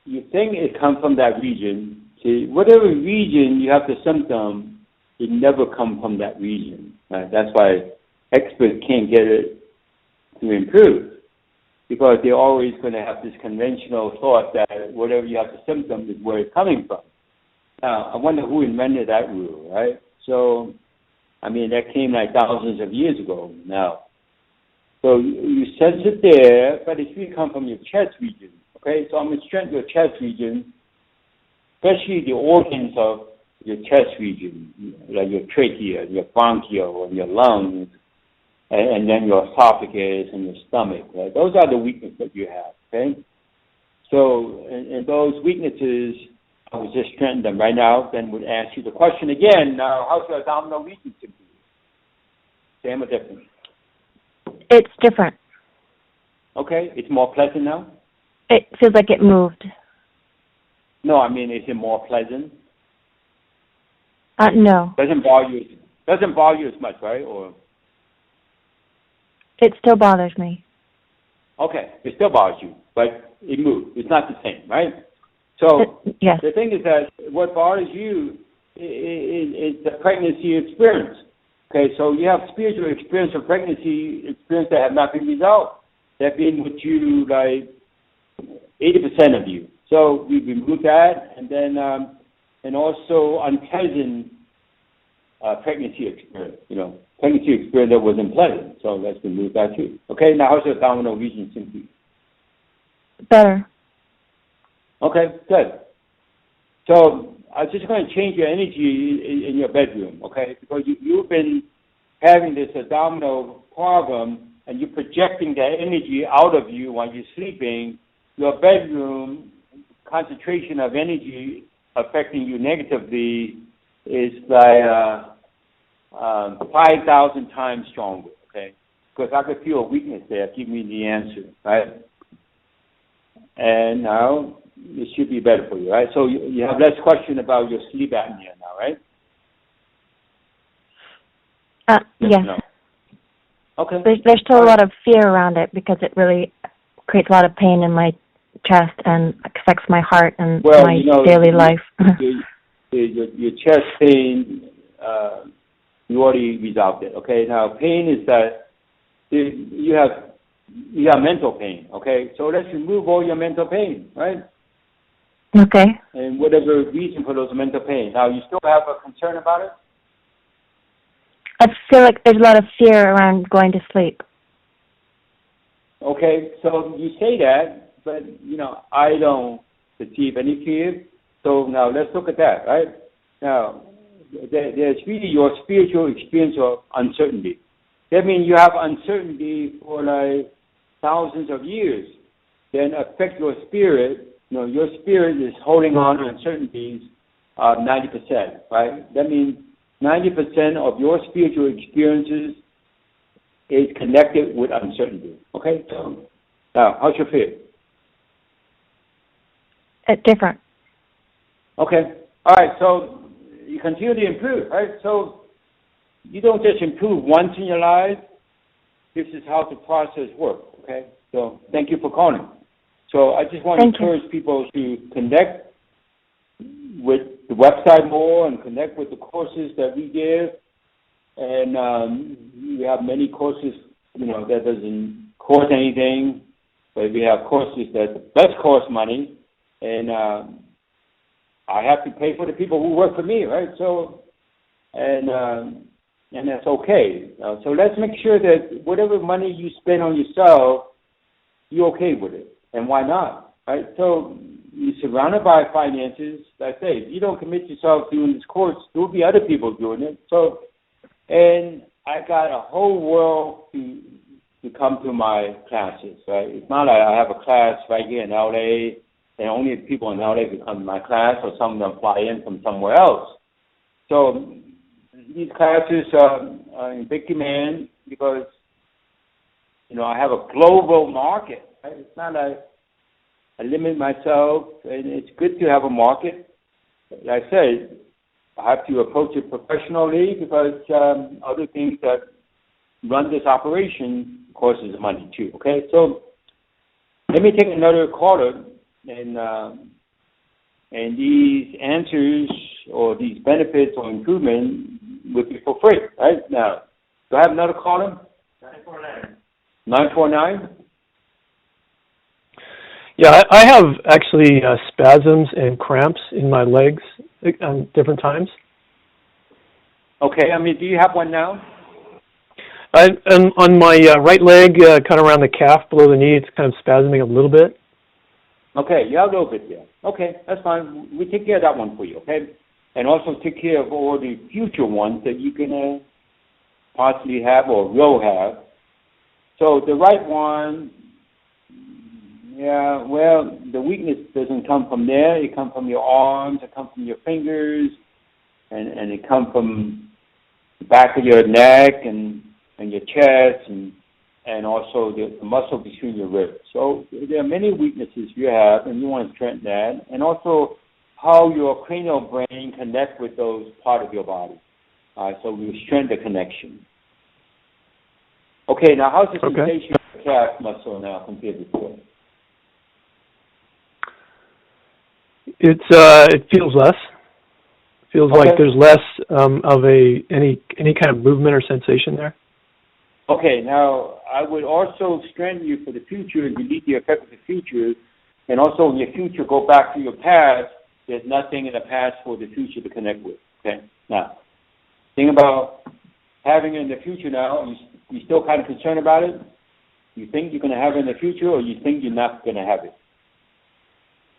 you think it comes from that region. See, whatever region you have the symptom, it never comes from that region. Right? That's why experts can't get it to improve, because they're always going to have this conventional thought that whatever you have the symptom is where it's coming from. Now, I wonder who invented that rule, right? So, I mean, that came like thousands of years ago now. So you sense it there, but it should come from your chest region, okay? So I'm going to strengthen your chest region, especially the organs of your chest region, like your trachea, your bronchial, and your lungs, and then your esophagus and your stomach. Right? Those are the weaknesses that you have, okay? So, and those weaknesses, I would just strengthen them right now, then would ask you the question again, now, how's your abdominal region to be? Same or different? It's different. Okay, it's more pleasant now? It feels like it moved. No, I mean, is it more pleasant? No. Doesn't bother you as much, right? Or it still bothers me. Okay, it still bothers you, but it moves. It's not the same, right? So yes. The thing is that what bothers you is the pregnancy experience. Okay, so you have spiritual experience of pregnancy experience that have not been resolved. That been with you like 80% of you. So we remove that, and then and also unpleasant pregnancy experience. You know, pregnancy experience that was unpleasant. So let's remove that too. Okay, now how's your abdominal region symptom? Better. Okay, good. So I'm just going to change your energy in your bedroom, okay? Because you've been having this abdominal problem, and you're projecting that energy out of you while you're sleeping. Your bedroom concentration of energy affecting you negatively is like 5,000 times stronger, okay? Because I could feel a weakness there. Give me the answer, right? And now it should be better for you, right? So you have less question about your sleep apnea now, right? Yes. No. Okay. There's still a lot of fear around it because it really creates a lot of pain in my chest and affects my heart and my daily life. Your chest pain, you already resolved it. Okay. Now pain is that you have mental pain. Okay. So let's remove all your mental pain, right? Okay. And whatever reason for those mental pain. Now you still have a concern about it? I feel like there's a lot of fear around going to sleep. Okay, so you say that, but, I don't perceive any fear. So now let's look at that, right? Now, there's really your spiritual experience of uncertainty. That means you have uncertainty for like thousands of years. Then affect your spirit. Your spirit is holding on to uncertainties 90%, right? That means 90% of your spiritual experiences is connected with uncertainty. Okay, so Now, how's your feel? Different. Okay. All right. So you continue to improve, right? So you don't just improve once in your life. This is how the process works, okay? So thank you for calling. So I just want to encourage people to connect with the website more and connect with the courses that we give. And we have many courses, that doesn't cost anything, but we have courses that does cost money. And I have to pay for the people who work for me, right? So, and that's okay. So let's make sure that whatever money you spend on yourself, you're okay with it. And why not, right? So you're surrounded by finances. Like I say, if you don't commit yourself doing this course, there will be other people doing it. So, and I got a whole world to come to my classes, right? It's not like I have a class right here in L.A., and only people in L.A. can come to my class, or some of them fly in from somewhere else. So these classes are in big demand because, I have a global market. Right? It's not like I limit myself, and it's good to have a market. Like I said, I have to approach it professionally because other things that run this operation costs money too, okay? So let me take another caller, and these answers or these benefits or improvement would be for free, right? Now, do I have another caller? 949. 949? Yeah, I have actually spasms and cramps in my legs on different times. Okay, do you have one now? On my right leg, kind of around the calf below the knee, it's kind of spasming a little bit. Okay, you have a little bit there. Okay, that's fine. We take care of that one for you, okay? And also take care of all the future ones that you're going to possibly have or will have. So the right one, yeah, well, the weakness doesn't come from there. It comes from your arms, it comes from your fingers, and it comes from the back of your neck and your chest and also the muscle between your ribs. So there are many weaknesses you have, and you want to strengthen that, and also how your cranial brain connects with those parts of your body. So we strengthen the connection. Okay, now how's the sensation of the calf muscle now compared to before? It feels less. Feels like there's less of any kind of movement or sensation there. Okay, now I would also strengthen you for the future. You need to affect the future, and also in your future, go back to your past. There's nothing in the past for the future to connect with. Okay, now think about having it in the future. Now you still kind of concerned about it. You think you're going to have it in the future, or you think you're not going to have it?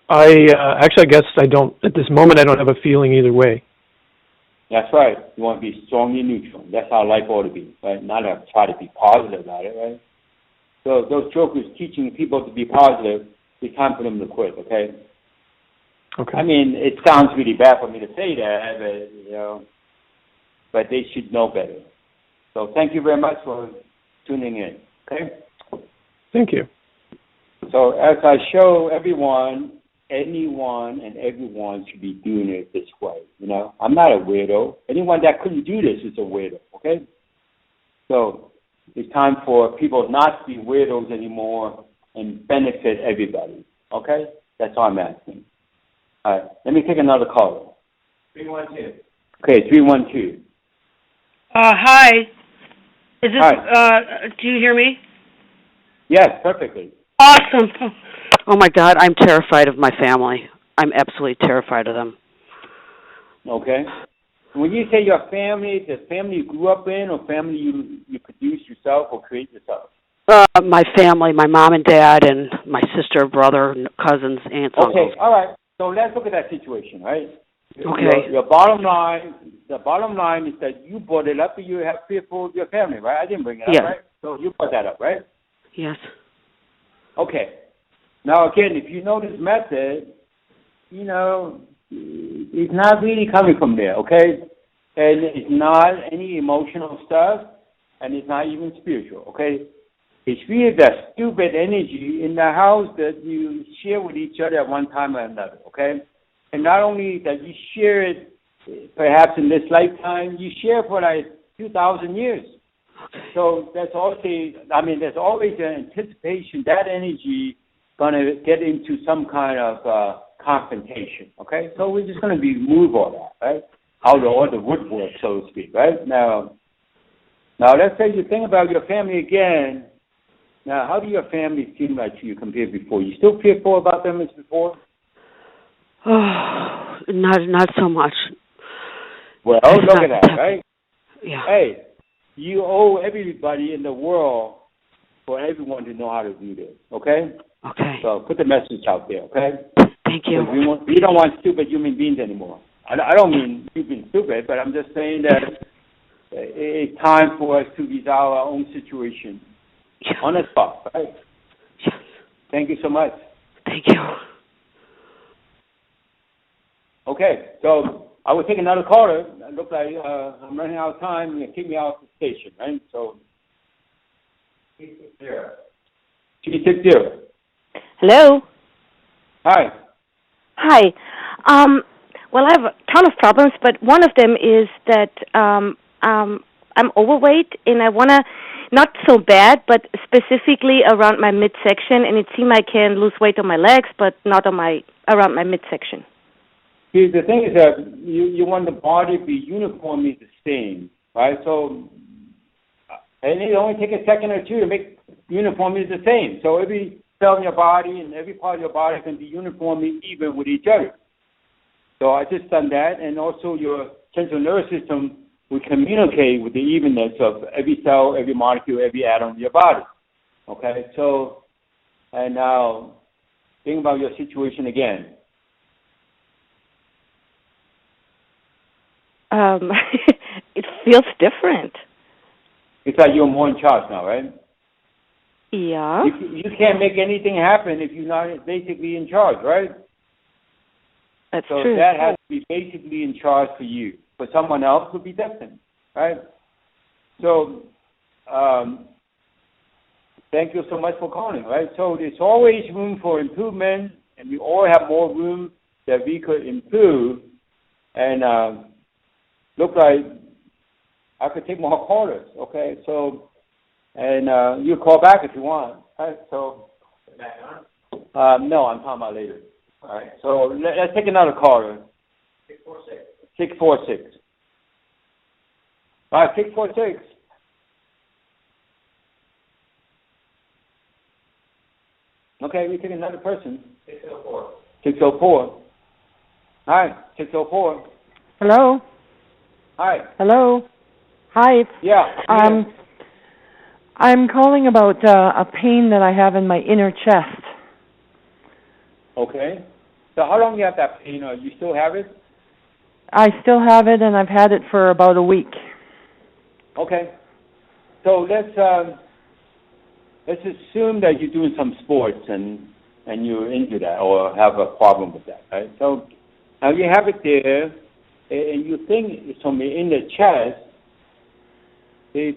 I guess I don't at this moment. I don't have a feeling either way. That's right. You want to be strongly neutral. That's how life ought to be, right? Not to try to be positive about it, right? So those jokers teaching people to be positive, it's time for them to quit, okay? Okay. It sounds really bad for me to say that, but they should know better. So thank you very much for tuning in, okay? Thank you. So as I show everyone, anyone and everyone should be doing it this way, I'm not a weirdo. Anyone that couldn't do this is a weirdo, okay? So it's time for people not to be weirdos anymore and benefit everybody, okay? That's all I'm asking. All right, let me take another caller. 312. Okay, 312. Hi. Is this, Hi. Do you hear me? Yes, perfectly. Awesome. Oh my God, I'm terrified of my family. I'm absolutely terrified of them. Okay. When you say your family, the family you grew up in or family you produce yourself or create yourself? My family, my mom and dad and my sister, brother, cousins, aunts, uncles. Okay, all right. So let's look at that situation, right? Okay. The bottom line is that you brought it up and you have fearful of your family, right? I didn't bring it up, right? So you brought that up, right? Yes. Okay. Now, again, if you know this method, it's not really coming from there, okay? And it's not any emotional stuff, and it's not even spiritual, okay? It's really that stupid energy in the house that you share with each other at one time or another, okay? And not only that you share it perhaps in this lifetime, you share for like 2,000 years. So there's always an anticipation that energy going to get into some kind of confrontation, okay? So we're just going to remove all that, right? Out of all the woodwork, so to speak, right? Now let's say you think about your family again. Now, how do your family seem like to you compared to before? You still fearful about them as before? Oh, not so much. Well, look at that, right? Yeah. Hey, you owe everybody in the world for everyone to know how to do this, okay? Okay. So put the message out there, okay? Thank you. We don't want stupid human beings anymore. I don't mean you being stupid, but I'm just saying that it's time for us to resolve our own situation on the spot, right? Yes. Thank you so much. Thank you. Okay, so I will take another caller. It looks like I'm running out of time. You kick me out of the station, right? So 360. Hello. Hi. Hi. Well, I have a ton of problems, but one of them is that I'm overweight, and I want to, not so bad, but specifically around my midsection, and it seems I can lose weight on my legs, but not on around my midsection. See, the thing is that you want the body to be uniformly the same, right? So, and it only takes a second or two to make uniformly the same. So every cell in your body and every part of your body can be uniformly even with each other. So I just done that, and also your central nervous system will communicate with the evenness of every cell, every molecule, every atom of your body. Okay, so, and now think about your situation again. It feels different. It's like you're more in charge now, right? Yeah. You can't make anything happen if you're not basically in charge, right? That's so true. So that has to be basically in charge for you. For someone else, it would be different, right? So, thank you so much for calling, right? So there's always room for improvement, and we all have more room that we could improve. And look like I could take more callers, okay? So, and you call back if you want, right? So, no, I'm talking about later. All right, so let's take another caller. 646. All right, 646. Okay, we take another person. 604. 604. All right, 604. Hello. Hi. Hello. Hi. Yeah. I'm calling about a pain that I have in my inner chest. Okay. So how long do you have that pain? You still have it? I still have it, and I've had it for about a week. Okay. So let's assume that you're doing some sports and you're into that or have a problem with that, right? So now you have it there, and you think it's from in the chest.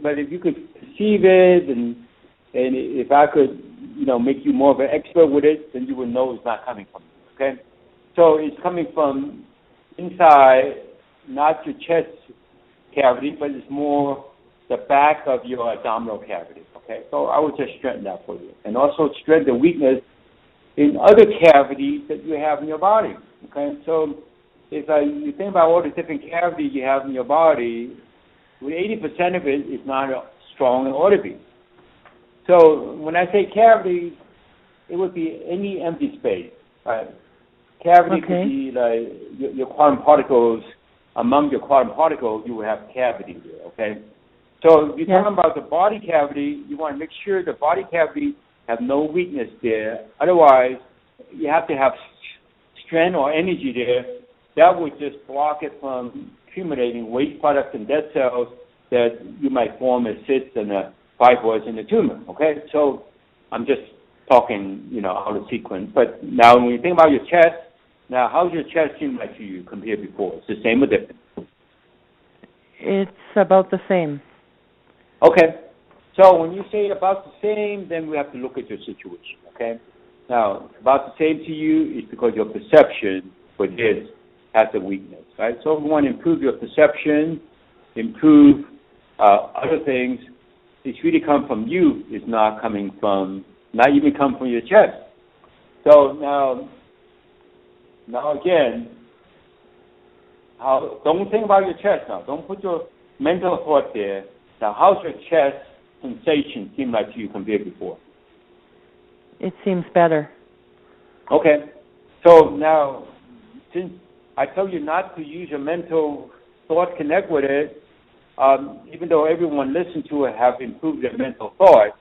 But if you could perceive it, and if I could, make you more of an expert with it, then you would know it's not coming from you. Okay. So it's coming from inside, not your chest cavity, but it's more the back of your abdominal cavity. Okay. So I would just strengthen that for you, and also strengthen the weakness in other cavities that you have in your body. Okay. So if you think about all the different cavities you have in your body, with 80% of it is not strong and ought to be. So when I say cavity, it would be any empty space. Right? Cavity could be like your quantum particles. Among your quantum particles, you will have cavity there. Okay. So if you're talking about the body cavity, you want to make sure the body cavity have no weakness there. Otherwise, you have to have strength or energy there. That would just block it from accumulating waste products and dead cells that you might form as cysts and fibroids in the tumor. Okay, so I'm just talking, out of sequence. But now, when you think about your chest, now how's your chest seem like to you compared to before? It's the same or different? It's about the same. Okay, So when you say about the same, then we have to look at your situation, okay? Now, about the same to you is because your perception for this has a weakness, right? So we want to improve your perception, improve other things. It's really come from you. It's not even come from your chest. So now again, don't think about your chest now. Don't put your mental thought there. Now, how's your chest sensation seem like to you compared to before? It seems better. Okay. So now, since I tell you not to use your mental thought, connect with it, even though everyone listened to it have improved their mental thought,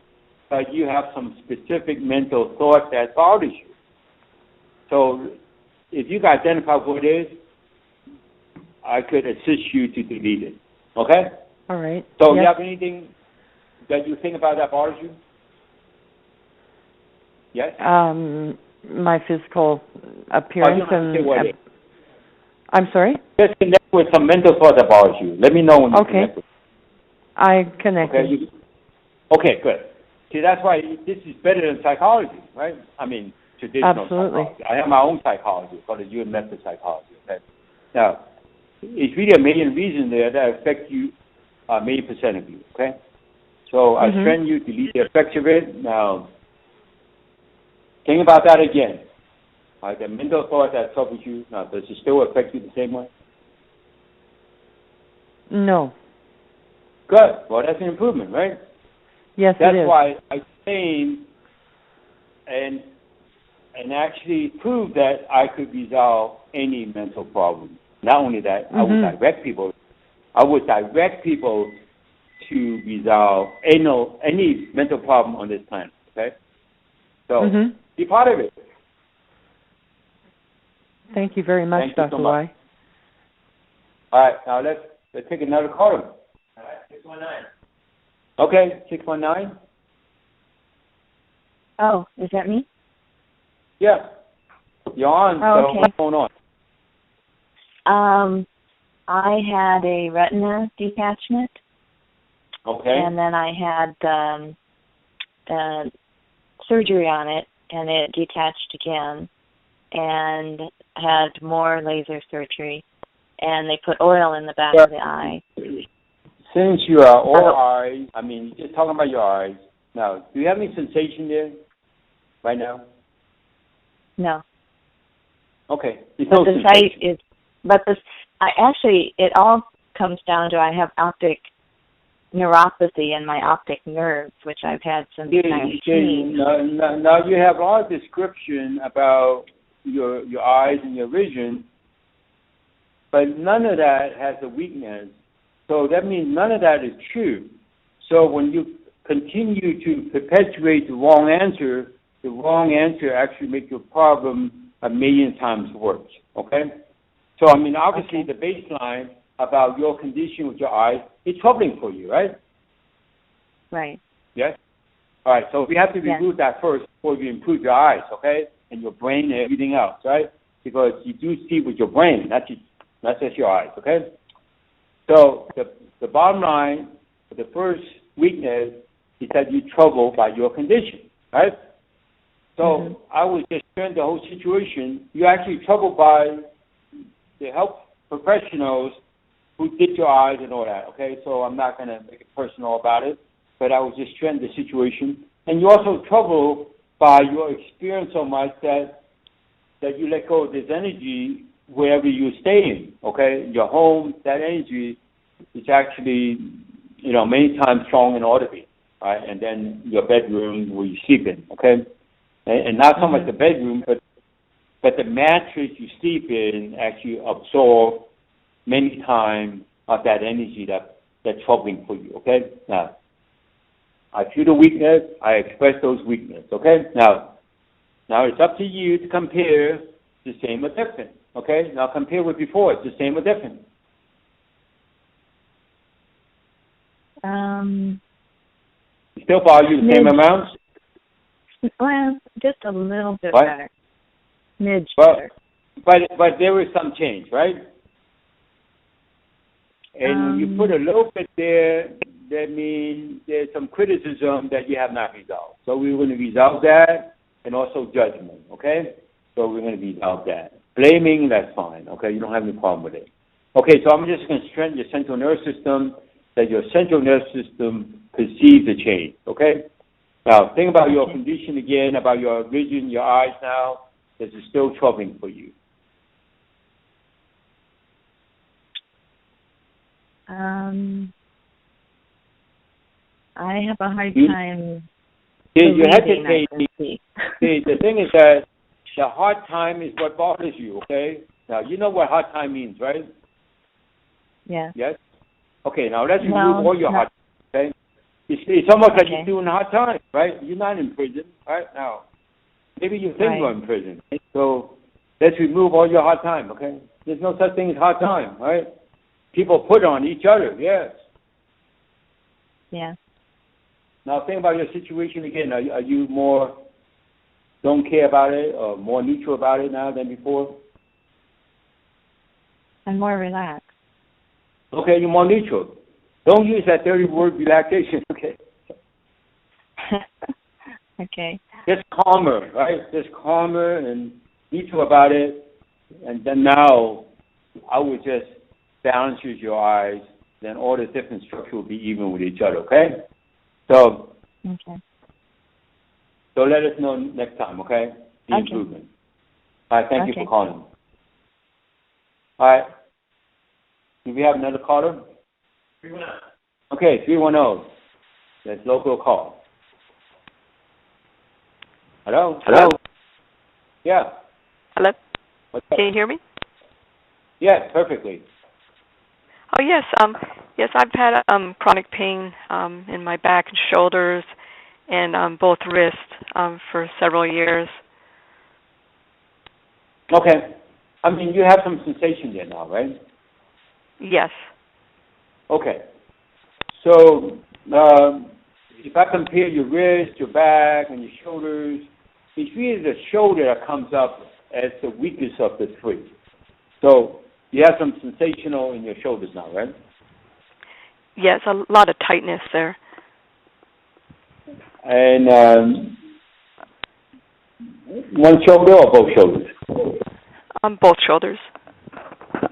you have some specific mental thought that bothers you. So if you can identify what it is, I could assist you to delete it. Okay? All right. So you have anything that you think about that bothers you? Yes? My physical appearance and... I'm sorry? Just connect with some mental thought that bothers you. Let me know when you connect with it. I connected. Okay, good. See, that's why this is better than psychology, right? I mean, traditional psychology. I have my own psychology, called the Yuen method psychology. Okay? Now, it's really a million reasons there that affect you, a million % of you, okay? So I train you to delete the effects of it. Now, think about that again. The mental thought that troubles you, now, does it still affect you the same way? No. Good. Well, that's an improvement, right? Yes, that's it is. That's why I came and actually proved that I could resolve any mental problem. Not only that, I would direct people to resolve any mental problem on this planet. Okay, so be part of it. Thank you very much, Dr. Y. All right, now let's take another caller. All right, 619. Okay, 619. Oh, is that me? Yeah, you're on. Oh, okay. So what's going on? I had a retina detachment. Okay. And then I had surgery on it, and it detached again, and had more laser surgery, and they put oil in the back of the eye. Since you are all eyes, I mean, you're just talking about your eyes. Now, do you have any sensation there right now? No. Okay. But the sight is, it all comes down to I have optic neuropathy in my optic nerves, which I've had since 19. Now you have a lot of description about your eyes and your vision, but none of that has a weakness. So that means none of that is true. So when you continue to perpetuate the wrong answer actually makes your problem a million times worse. Okay? So, I mean, obviously the baseline about your condition with your eyes is troubling for you, right? Right. Yes? All right, so we have to remove that first before you improve your eyes, okay? And your brain and everything else, right? Because you do see with your brain, not just your eyes, okay? So the bottom line, the first weakness is that you're troubled by your condition, right? So I would just turn the whole situation. You're actually troubled by the health professionals who did your eyes and all that, okay? So I'm not going to make it personal about it, but I was just trying the situation. And you're also troubled by your experience so much that you let go of this energy wherever you stay in, okay? Your home, that energy is actually, many times strong and ought to be, right? And then your bedroom where you sleep in, okay? And not so much the bedroom, but the mattress you sleep in actually absorb many times of that energy that's troubling for you, okay? Now, I feel the weakness, I express those weaknesses, okay? Now it's up to you to compare the same or different, okay? Now compare with before, it's the same or different. Still bother you the same amounts? Well, just a little bit better. Midge better. But there is some change, right? And when you put a little bit there that means there's some criticism that you have not resolved. So we're going to resolve that, and also judgment, okay? So we're going to resolve that. Blaming, that's fine, okay? You don't have any problem with it. Okay, so I'm just going to strengthen your central nervous system, that your central nervous system perceives the change, okay? Now, think about your condition again, about your vision, your eyes now. This is still troubling for you. I have a hard time. You hesitate. See, the thing is that the hard time is what bothers you, okay? Now, you know what hard time means, right? Yeah. Yes? Okay, now let's remove all your hard time, okay? It's almost like you're doing a hard time, right? You're not in prison, right? Now, maybe you think you're in prison. Right? So let's remove all your hard time, okay? There's no such thing as hard time, right? People put on each other, yes. Yeah. Now think about your situation again. Are you more don't care about it or more neutral about it now than before? I'm more relaxed. Okay, you're more neutral. Don't use that dirty word relaxation, okay? Okay. Just calmer, right? Just calmer and neutral about it. And then now I would just balance your eyes. Then all the different structures will be even with each other, okay? So let us know next time, okay? The improvement. All right, thank you for calling. All right. Do we have another caller? 310. Okay, 310. That's local call. Hello? Hello? Yeah. Hello? What's up? Can you hear me? Yes, perfectly. Oh, yes. Yes, I've had chronic pain in my back and shoulders and both wrists for several years. Okay. I mean, you have some sensation there now, right? Yes. Okay. So if I compare your wrist, your back, and your shoulders, it's really the shoulder that comes up as the weakest of the three. So you have some sensational in your shoulders now, right? Yes, a lot of tightness there. And one shoulder or both shoulders? Both shoulders.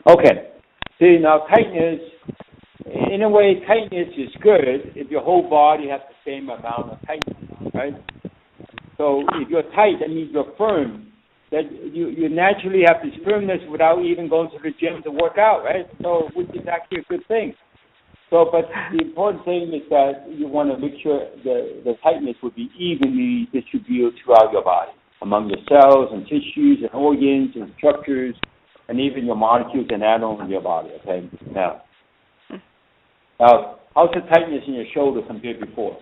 Okay. See, now tightness, in a way, tightness is good if your whole body has the same amount of tightness, right? So if you're tight, that means you're firm. That you naturally have this firmness without even going to the gym to work out, right? So which is actually a good thing. So, but the important thing is that you want to make sure the tightness would be evenly distributed throughout your body, among your cells and tissues and organs and structures, and even your molecules and atoms in your body, okay? Now, how's the tightness in your shoulder compared to before?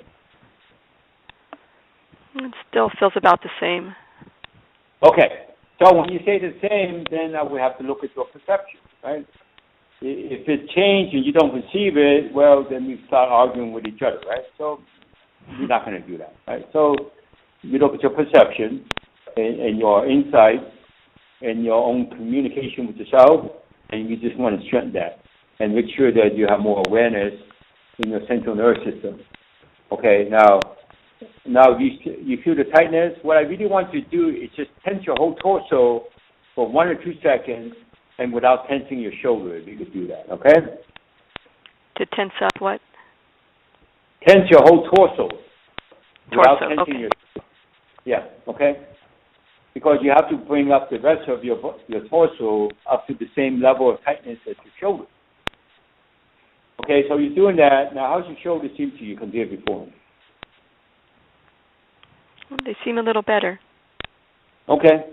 It still feels about the same. Okay. So when you say the same, then we have to look at your perception, right? If it changed and you don't perceive it, well, then we start arguing with each other, right? So we're not going to do that, right? So you look at your perception and your insight and your own communication with yourself, and you just want to strengthen that and make sure that you have more awareness in your central nervous system. Okay, now you feel the tightness. What I really want you to do is just tense your whole torso for 1 or 2 seconds and without tensing your shoulder, if you could do that, okay? To tense up what? Tense your whole torso. Without tensing your yeah, okay? Because you have to bring up the rest of your torso up to the same level of tightness as your shoulder. Okay, so you're doing that. Now, how's your shoulder seem to you compared to before? They seem a little better. Okay.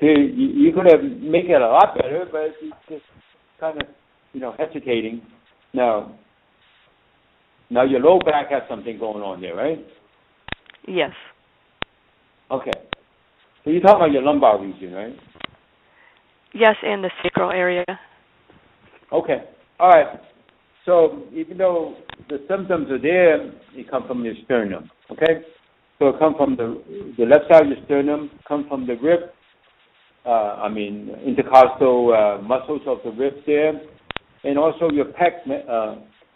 You could have make it a lot better, but it's just kind of, hesitating. Now your low back has something going on there, right? Yes. Okay. So you're talking about your lumbar region, right? Yes, and the sacral area. Okay. All right. So even though the symptoms are there, they come from your sternum, okay? So it comes from the left side of your sternum, come from the rib, intercostal muscles of the ribs there, and also your pec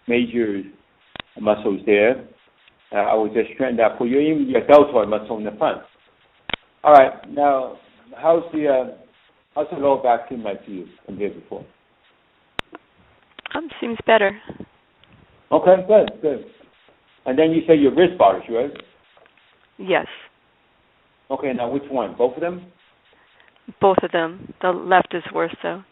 major muscles there. I will just strengthen that for you, even your deltoid muscle in the front. All right. Now, how's the lower back feel like to you compared to before? Seems better. Okay, good. And then you say your wrist bothers you, right? Yes. Okay, now which one? Both of them? Both of them. The left is worse, though.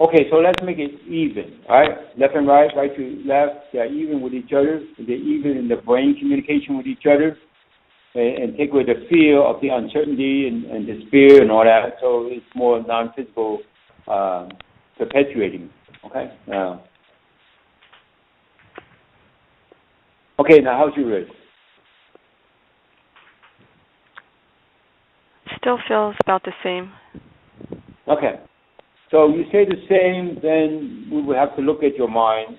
Okay, so let's make it even, all right? Left and right to left, they're even with each other. They're even in the brain communication with each other. And take away the fear of the uncertainty and despair and all that, so it's more non-physical perpetuating, okay? Now how's your wrist? Still feels about the same. Okay. So you say the same, then we will have to look at your mind.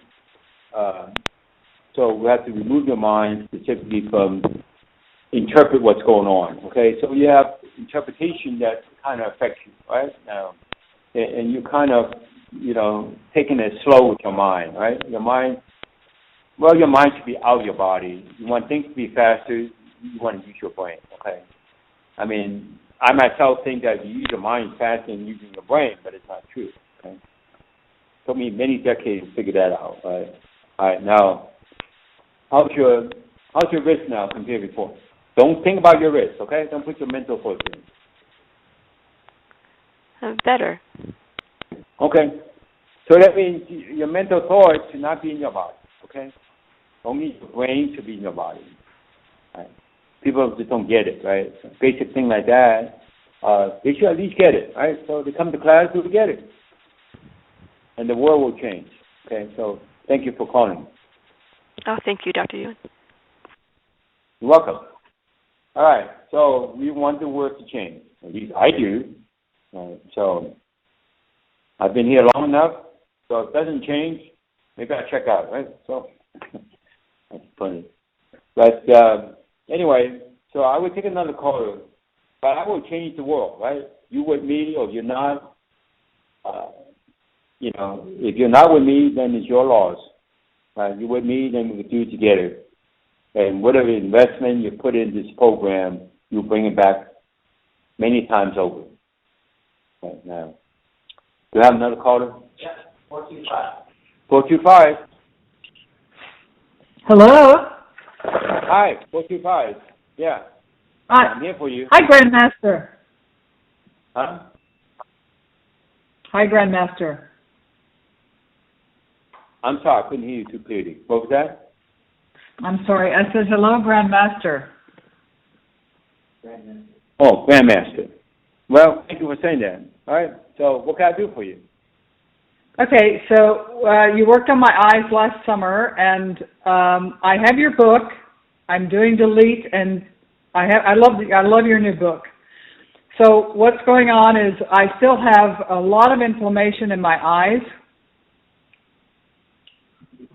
So we have to remove your mind specifically from interpret what's going on, okay? So you have interpretation that kind of affects you, right? Now, and you kind of, taking it slow with your mind, right? Your mind should be out of your body. You want things to be faster, you want to use your brain, okay? I mean, I myself think that you use your mind faster than using your brain, but it's not true, okay? It took me many decades to figure that out, right? All right, now, how's your wrist now compared to before? Don't think about your wrist, okay? Don't put your mental focus in. Better. Okay. So that means your mental thoughts should not be in your body, okay? Only your brain should be in your body. Right? People just don't get it, right? Basic thing like that, they should at least get it, right? So they come to class, they will get it. And the world will change, okay? So thank you for calling. Oh, thank you, Dr. Yuen. You're welcome. All right, so we want the world to change. At least I do. So I've been here long enough, so if it doesn't change, maybe I'll check out, right? So that's funny. But anyway, so I would take another caller, but I will change the world, right? You with me or you're not, if you're not with me, then it's your loss. Right? You're with me, then we can do it together. And whatever investment you put in this program, you bring it back many times over. Right now. Do you have another caller? Yeah, 425. 425. Hello? Hi, 425. Yeah. Hi. I'm here for you. Hi, Grandmaster. Huh? Hi, Grandmaster. I'm sorry, I couldn't hear you too clearly. What was that? I'm sorry. I said hello, Grandmaster. Oh, Grandmaster. Well, thank you for saying that. All right. So what can I do for you? Okay, so you worked on my eyes last summer, and I have your book. I'm doing delete, and I love your new book. So what's going on is I still have a lot of inflammation in my eyes.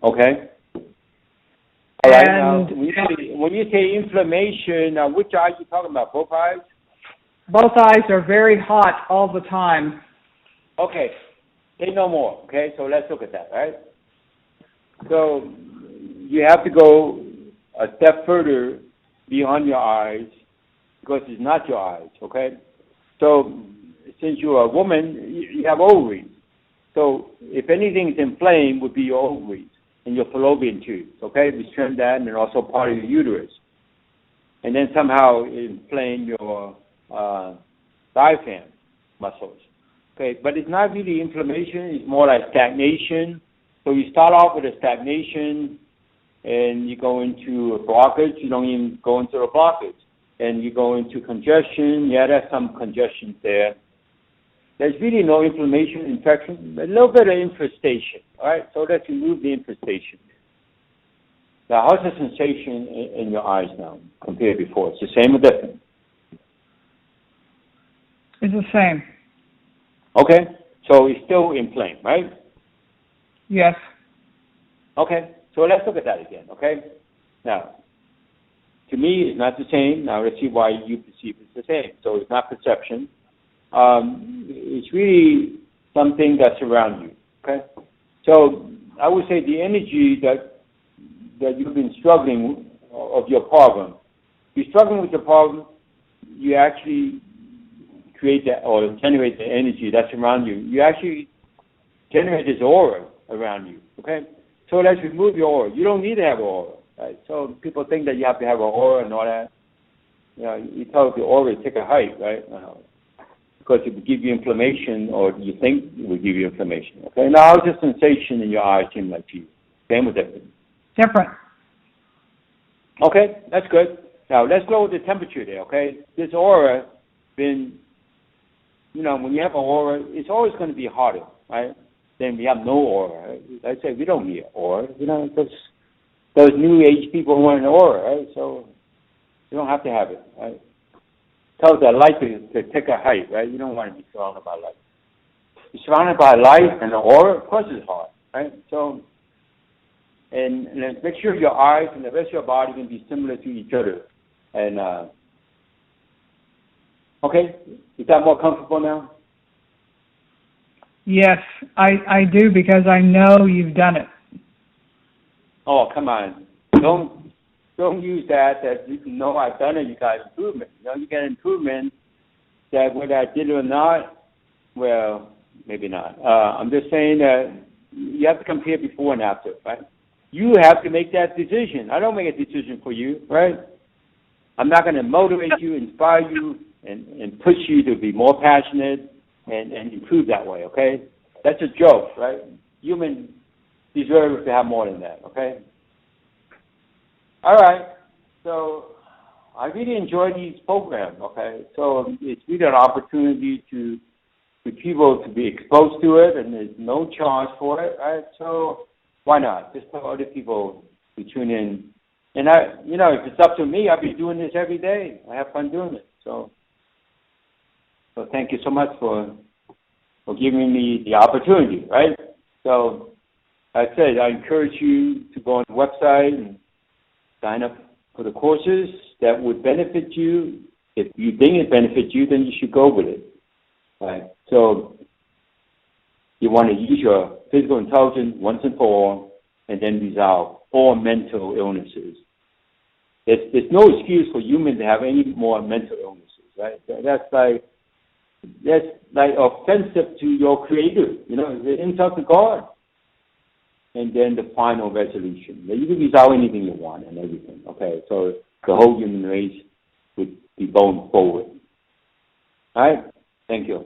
Okay. All right. Now, when you say inflammation, which eye are you talking about? Both eyes? Both eyes are very hot all the time. Okay. Say no more. Okay, so let's look at that, right? So you have to go a step further beyond your eyes because it's not your eyes, okay? So since you're a woman, you have ovaries. So if anything is inflamed, it would be your ovaries and your fallopian tubes, okay? We trim that and also part of your uterus. And then somehow inflame your diaphragm muscles. Okay, but it's not really inflammation, it's more like stagnation. So you start off with a stagnation and you go into a blockage, you don't even go into a blockage. And you go into congestion, there's some congestion there. There's really no inflammation, infection, a little bit of infestation, all right? So let's remove the infestation. Now, how's the sensation in your eyes now compared to before? It's the same or different? It's the same. Okay, so it's still inflamed, right? Yes. Okay, so let's look at that again, okay? Now, to me, it's not the same. Now, let's see why you perceive it's the same. So it's not perception. It's really something that's around you, okay? So I would say the energy that you've been struggling of your problem. If you're struggling with the problem, you actually create that or generate the energy that's around you. You actually generate this aura around you, okay? So let's remove your aura. You don't need to have an aura, right? So people think that you have to have an aura and all that. You know, you tell the aura to take a hike, right? Because it will give you inflammation, or you think it will give you inflammation, okay? Now, how's the sensation in your eyes seem like to you? Same with different? Different. Okay, that's good. Now, let's lower the temperature there, okay? This aura been, you know, when you have an aura, it's always going to be hotter, right? Then we have no aura. Right? I say we don't need aura, you know, because those new age people want an aura, right? So you don't have to have it, right? Tells that light to take a height, right? You don't want to be surrounded by light. You're surrounded by light and the aura, of course it's hot, right? So, and make sure your eyes and the rest of your body can be similar to each other. And, okay, is that more comfortable now? Yes, I do, because I know you've done it. Oh, come on. Don't use that you can know I've done it, you got improvement. You know, you get improvement that whether I did it or not, well, maybe not. I'm just saying that you have to compare before and after, right? You have to make that decision. I don't make a decision for you, right? I'm not going to motivate you, inspire you, and push you to be more passionate and improve that way, okay? That's a joke, right? Humans deserve to have more than that, okay? All right. So I really enjoy these programs, okay? So it's really an opportunity for people to be exposed to it, and there's no charge for it, right? So why not? Just tell other people to tune in. And if it's up to me, I'll be doing this every day. I have fun doing it. So thank you so much for giving me the opportunity, right? So I said I encourage you to go on the website and sign up for the courses that would benefit you. If you think it benefits you, then you should go with it, right? So you want to use your physical intelligence once and for all, and then resolve all mental illnesses. There's no excuse for humans to have any more mental illnesses, right? That's like offensive to your Creator. You know, it's an insult to God. And then the final resolution. You can resolve anything you want and everything. Okay, so the whole human race would be going forward. All right. Thank you.